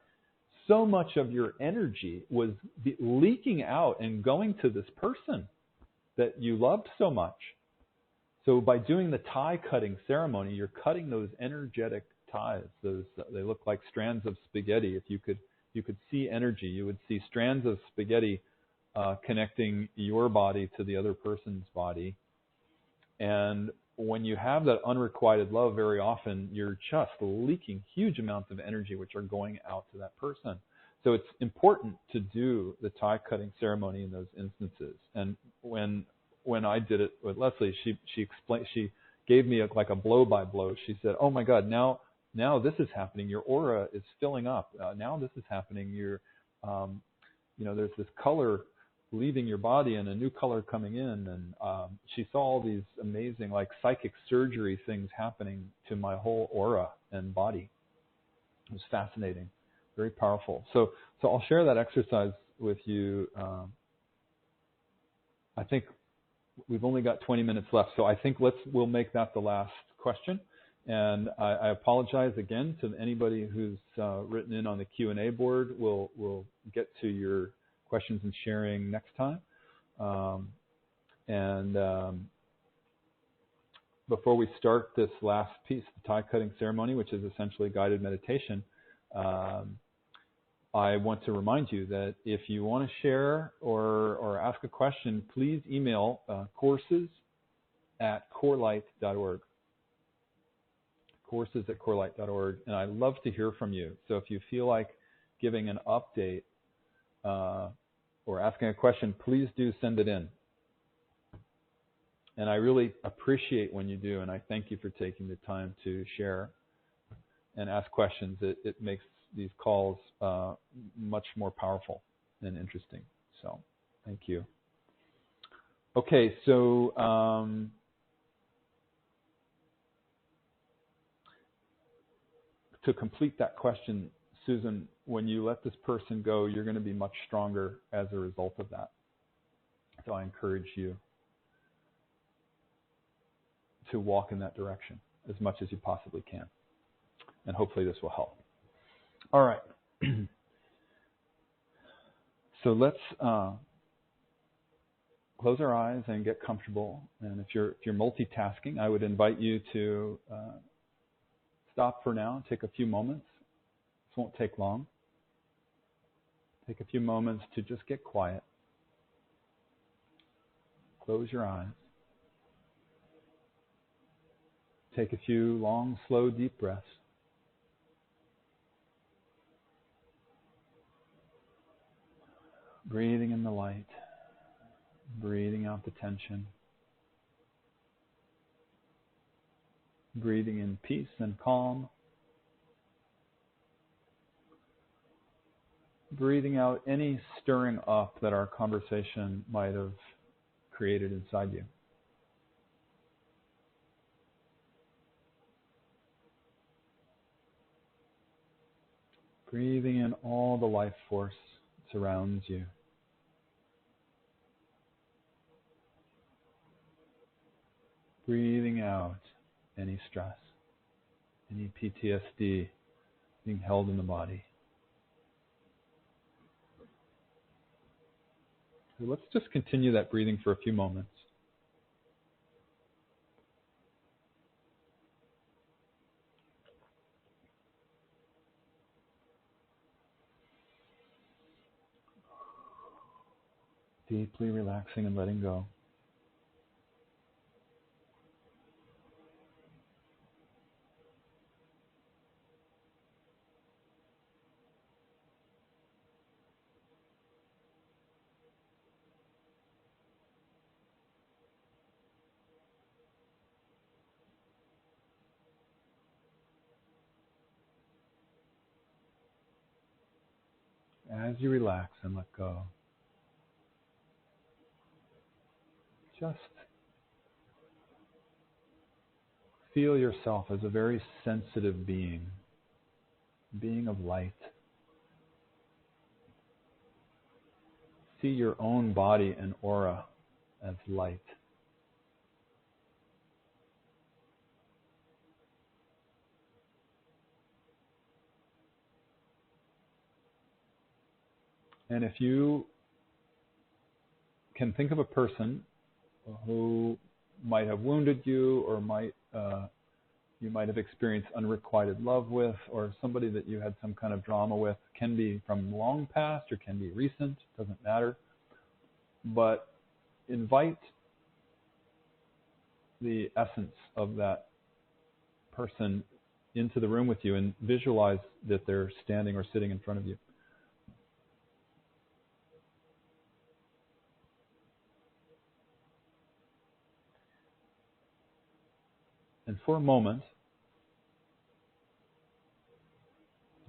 so much of your energy was leaking out and going to this person that you loved so much. So by doing the tie cutting ceremony, you're cutting those energetic ties. They look like strands of spaghetti. If you could see energy, you would see strands of spaghetti connecting your body to the other person's body. And when you have that unrequited love, very often you're just leaking huge amounts of energy which are going out to that person. So it's important to do the tie cutting ceremony in those instances. And when I did it with Leslie, she explained, she gave me like a blow by blow. She said, "Oh my God, now this is happening. Your aura is filling up. Now this is happening. You're, there's this color leaving your body and a new color coming in. And she saw all these amazing, like, psychic surgery things happening to my whole aura and body. It was fascinating, very powerful. So I'll share that exercise with you. I think we've only got 20 minutes left, so I think we'll make that the last question. And I apologize again to anybody who's written in on the Q&A board. We'll get to your questions and sharing next time. Before we start this last piece, the tie cutting ceremony, which is essentially guided meditation, I want to remind you that if you want to share or ask a question, please email courses@corelight.org. courses@corelight.org. And I love to hear from you. So if you feel like giving an update or asking a question, please do send it in. And I really appreciate when you do, and I thank you for taking the time to share and ask questions. It makes these calls much more powerful and interesting. So thank you. Okay, so to complete that question, Susan, when you let this person go, you're going to be much stronger as a result of that. So I encourage you to walk in that direction as much as you possibly can. And hopefully this will help. All right. So let's close our eyes and get comfortable. And if you're multitasking, I would invite you to stop for now, take a few moments. This won't take long. Take a few moments to just get quiet. Close your eyes. Take a few long, slow, deep breaths. Breathing in the light. Breathing out the tension. Breathing in peace and calm. Breathing out any stirring up that our conversation might have created inside you. Breathing in all the life force that surrounds you. Breathing out any stress, any PTSD being held in the body. So let's just continue that breathing for a few moments. Deeply relaxing and letting go. As you relax and let go, just feel yourself as a very sensitive being of light. See your own body and aura as light. And if you can think of a person who might have wounded you, or you might have experienced unrequited love with, or somebody that you had some kind of drama with, can be from long past or can be recent, doesn't matter. But invite the essence of that person into the room with you and visualize that they're standing or sitting in front of you. And for a moment,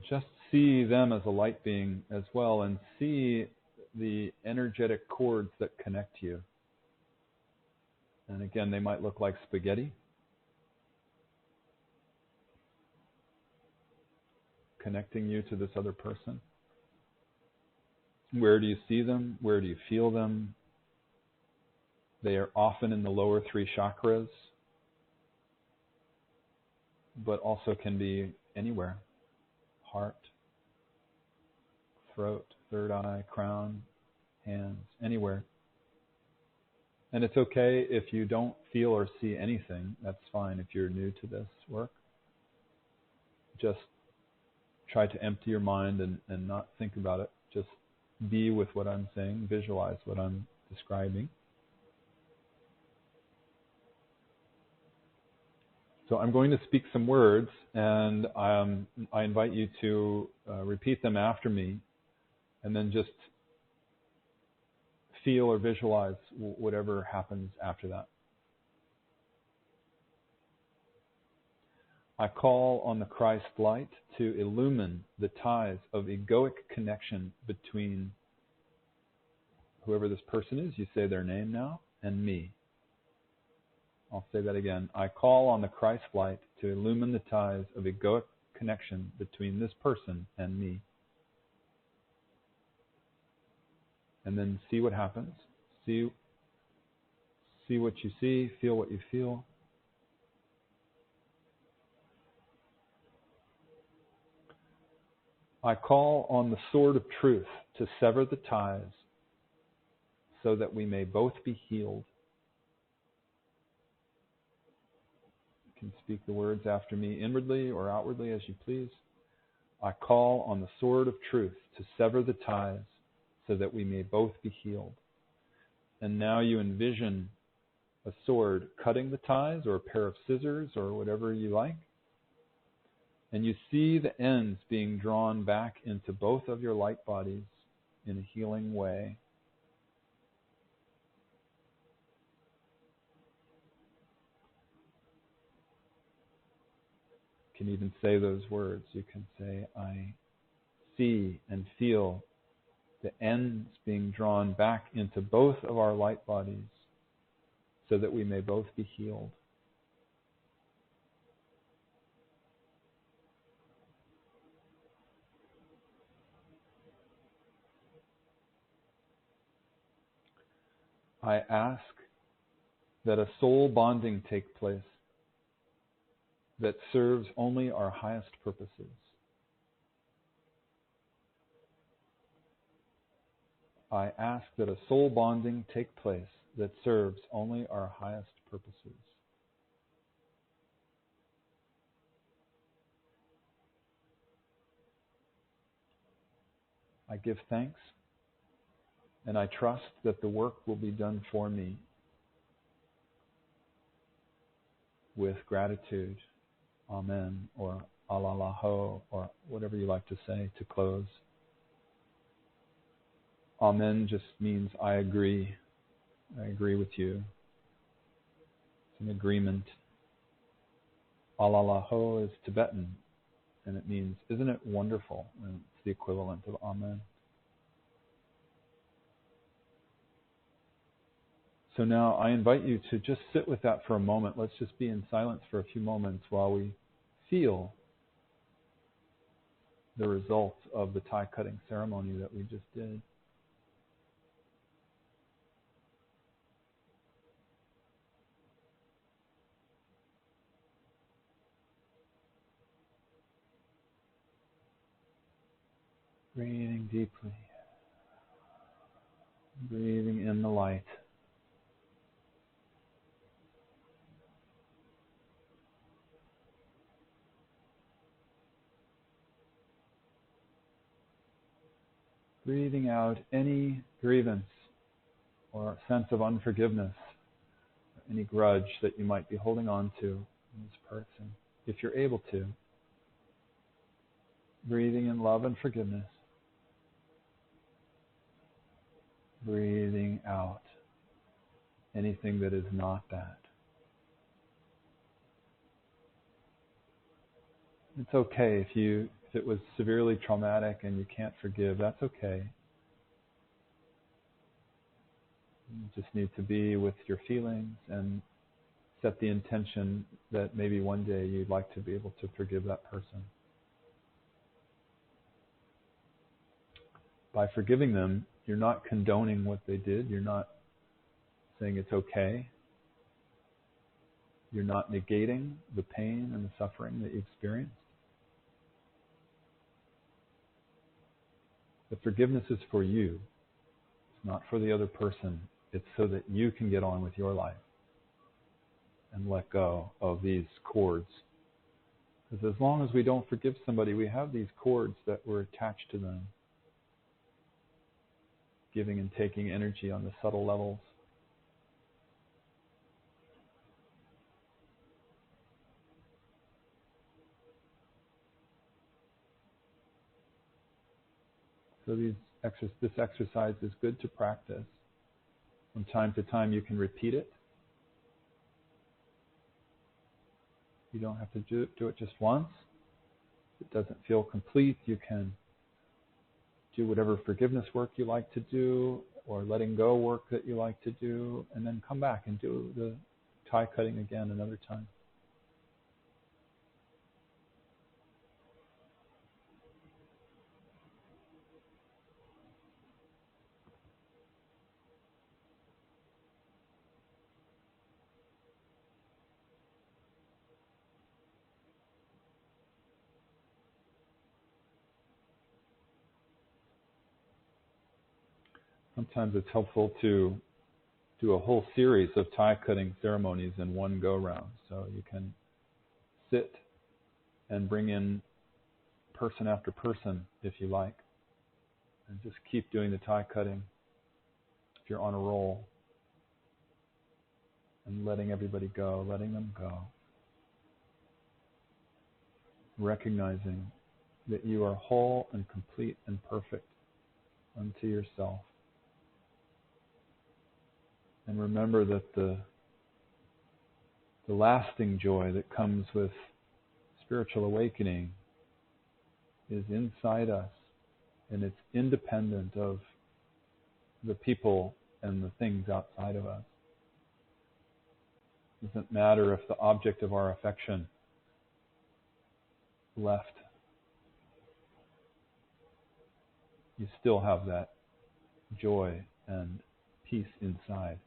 just see them as a light being as well, and see the energetic cords that connect you. And again, they might look like spaghetti, connecting you to this other person. Where do you see them? Where do you feel them? They are often in the lower 3 chakras, but also can be anywhere. Heart, throat, third eye, crown, hands, anywhere. And it's okay if you don't feel or see anything. That's fine if you're new to this work. Just try to empty your mind and not think about it. Just be with what I'm saying. Visualize what I'm describing. So I'm going to speak some words, and I invite you to repeat them after me, and then just feel or visualize whatever happens after that. I call on the Christ light to illumine the ties of egoic connection between whoever this person is, you say their name now, and me. I'll say that again. I call on the Christ light to illumine the ties of egoic connection between this person and me. And then see what happens. See what you see, feel what you feel. I call on the sword of truth to sever the ties so that we may both be healed. You can speak the words after me inwardly or outwardly as you please. I call on the sword of truth to sever the ties so that we may both be healed. And now you envision a sword cutting the ties, or a pair of scissors, or whatever you like. And you see the ends being drawn back into both of your light bodies in a healing way. You can even say those words. You can say, I see and feel the ends being drawn back into both of our light bodies so that we may both be healed. I ask that a soul bonding take place that serves only our highest purposes. I ask that a soul bonding take place that serves only our highest purposes. I give thanks, and I trust that the work will be done for me with gratitude. Amen, or alalaho, or whatever you like to say to close. Amen just means I agree. I agree with you. It's an agreement. Alalaho is Tibetan, and it means, isn't it wonderful? And it's the equivalent of Amen. So now I invite you to just sit with that for a moment. Let's just be in silence for a few moments while we feel the results of the tie cutting ceremony that we just did. Breathing deeply. Breathing in the light. Breathing out any grievance or sense of unforgiveness, or any grudge that you might be holding on to in this person, if you're able to. Breathing in love and forgiveness. Breathing out anything that is not that. It's okay if it was severely traumatic and you can't forgive. That's okay. You just need to be with your feelings and set the intention that maybe one day you'd like to be able to forgive that person. By forgiving them, you're not condoning what they did. You're not saying it's okay. You're not negating the pain and the suffering that you experienced. The forgiveness is for you. It's not for the other person. It's so that you can get on with your life and let go of these cords. Because as long as we don't forgive somebody, we have these cords that were attached to them, giving and taking energy on the subtle levels. So this exercise is good to practice. From time to time you can repeat it. You don't have to do it just once. If it doesn't feel complete, you can do whatever forgiveness work you like to do, or letting go work that you like to do, and then come back and do the tie cutting again another time. Sometimes it's helpful to do a whole series of tie cutting ceremonies in one go round. So you can sit and bring in person after person if you like, and just keep doing the tie cutting if you're on a roll, and letting everybody go, letting them go, recognizing that you are whole and complete and perfect unto yourself. And remember that the lasting joy that comes with spiritual awakening is inside us, and it's independent of the people and the things outside of us. It doesn't matter if the object of our affection left. You still have that joy and peace inside.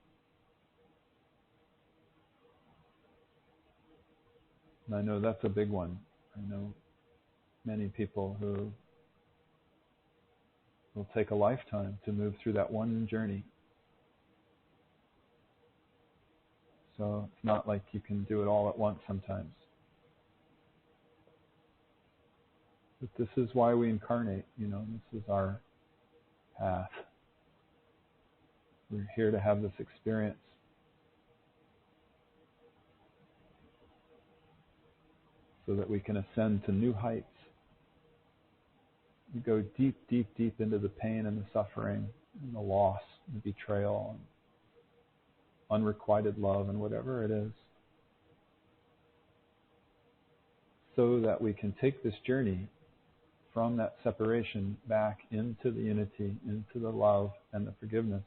And I know that's a big one. I know many people who will take a lifetime to move through that one journey. So it's not like you can do it all at once sometimes. But this is why we incarnate, this is our path. We're here to have this experience. So that we can ascend to new heights. We go deep, deep, deep into the pain and the suffering and the loss and the betrayal and unrequited love and whatever it is. So that we can take this journey from that separation back into the unity, into the love and the forgiveness.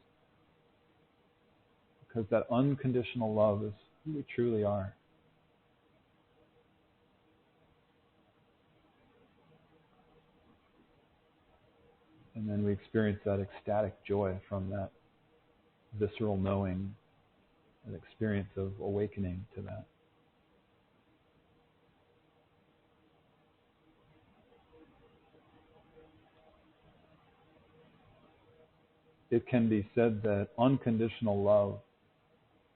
Because that unconditional love is who we truly are. And then we experience that ecstatic joy from that visceral knowing, that experience of awakening to that. It can be said that unconditional love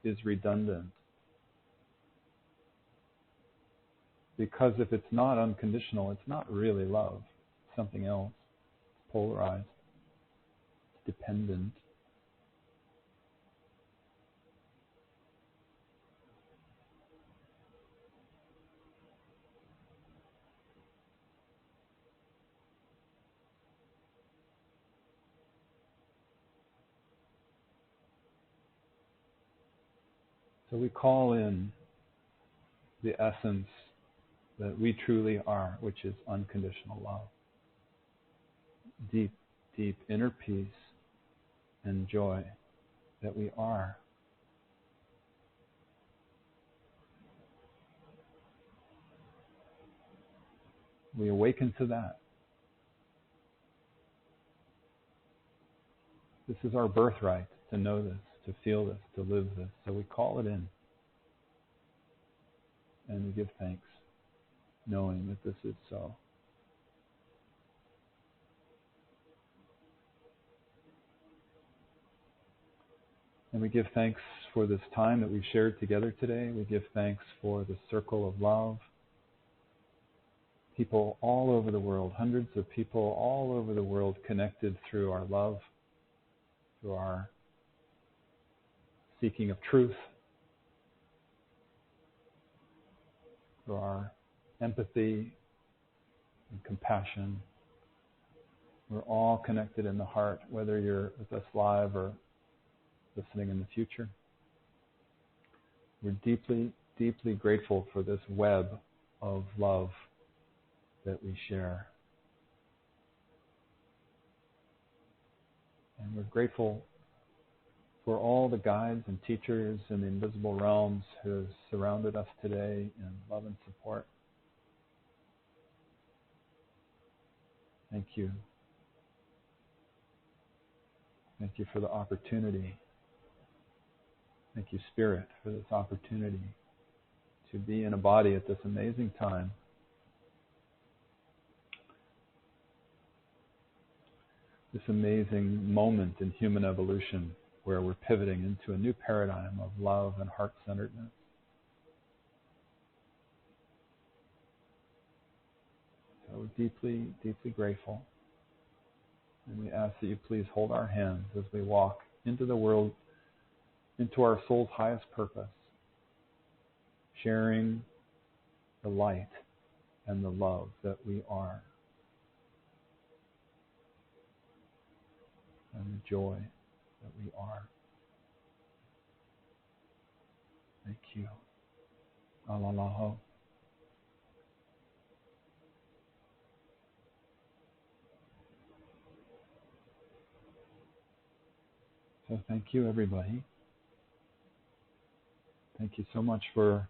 is redundant. Because if it's not unconditional, it's not really love. It's something else. It's polarized. It's dependent. So we call in the essence that we truly are, which is unconditional love. Deep, deep inner peace and joy that we are. We awaken to that. This is our birthright, to know this, to feel this, to live this. So we call it in. And we give thanks, knowing that this is so. And we give thanks for this time that we've shared together today. We give thanks for the circle of love. People all over the world, hundreds of people all over the world connected through our love, through our seeking of truth, through our empathy and compassion. We're all connected in the heart, whether you're with us live or listening in the future. We're deeply, deeply grateful for this web of love that we share. And we're grateful for all the guides and teachers in the invisible realms who have surrounded us today in love and support. Thank you. Thank you for the opportunity. Thank you, Spirit, for this opportunity to be in a body at this amazing time. This amazing moment in human evolution where we're pivoting into a new paradigm of love and heart-centeredness. So we're deeply, deeply grateful. And we ask that you please hold our hands as we walk into the world, into our soul's highest purpose, sharing the light and the love that we are, and the joy that we are. Thank you. Alalaho. So thank you, everybody. Thank you so much for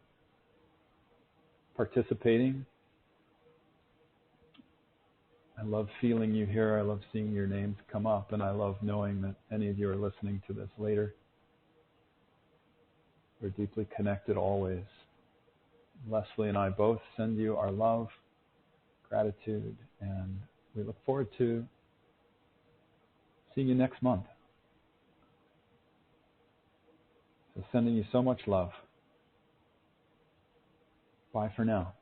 participating. I love feeling you here. I love seeing your names come up, and I love knowing that any of you are listening to this later. We're deeply connected always. Leslie and I both send you our love, gratitude, and we look forward to seeing you next month. So sending you so much love. Bye for now.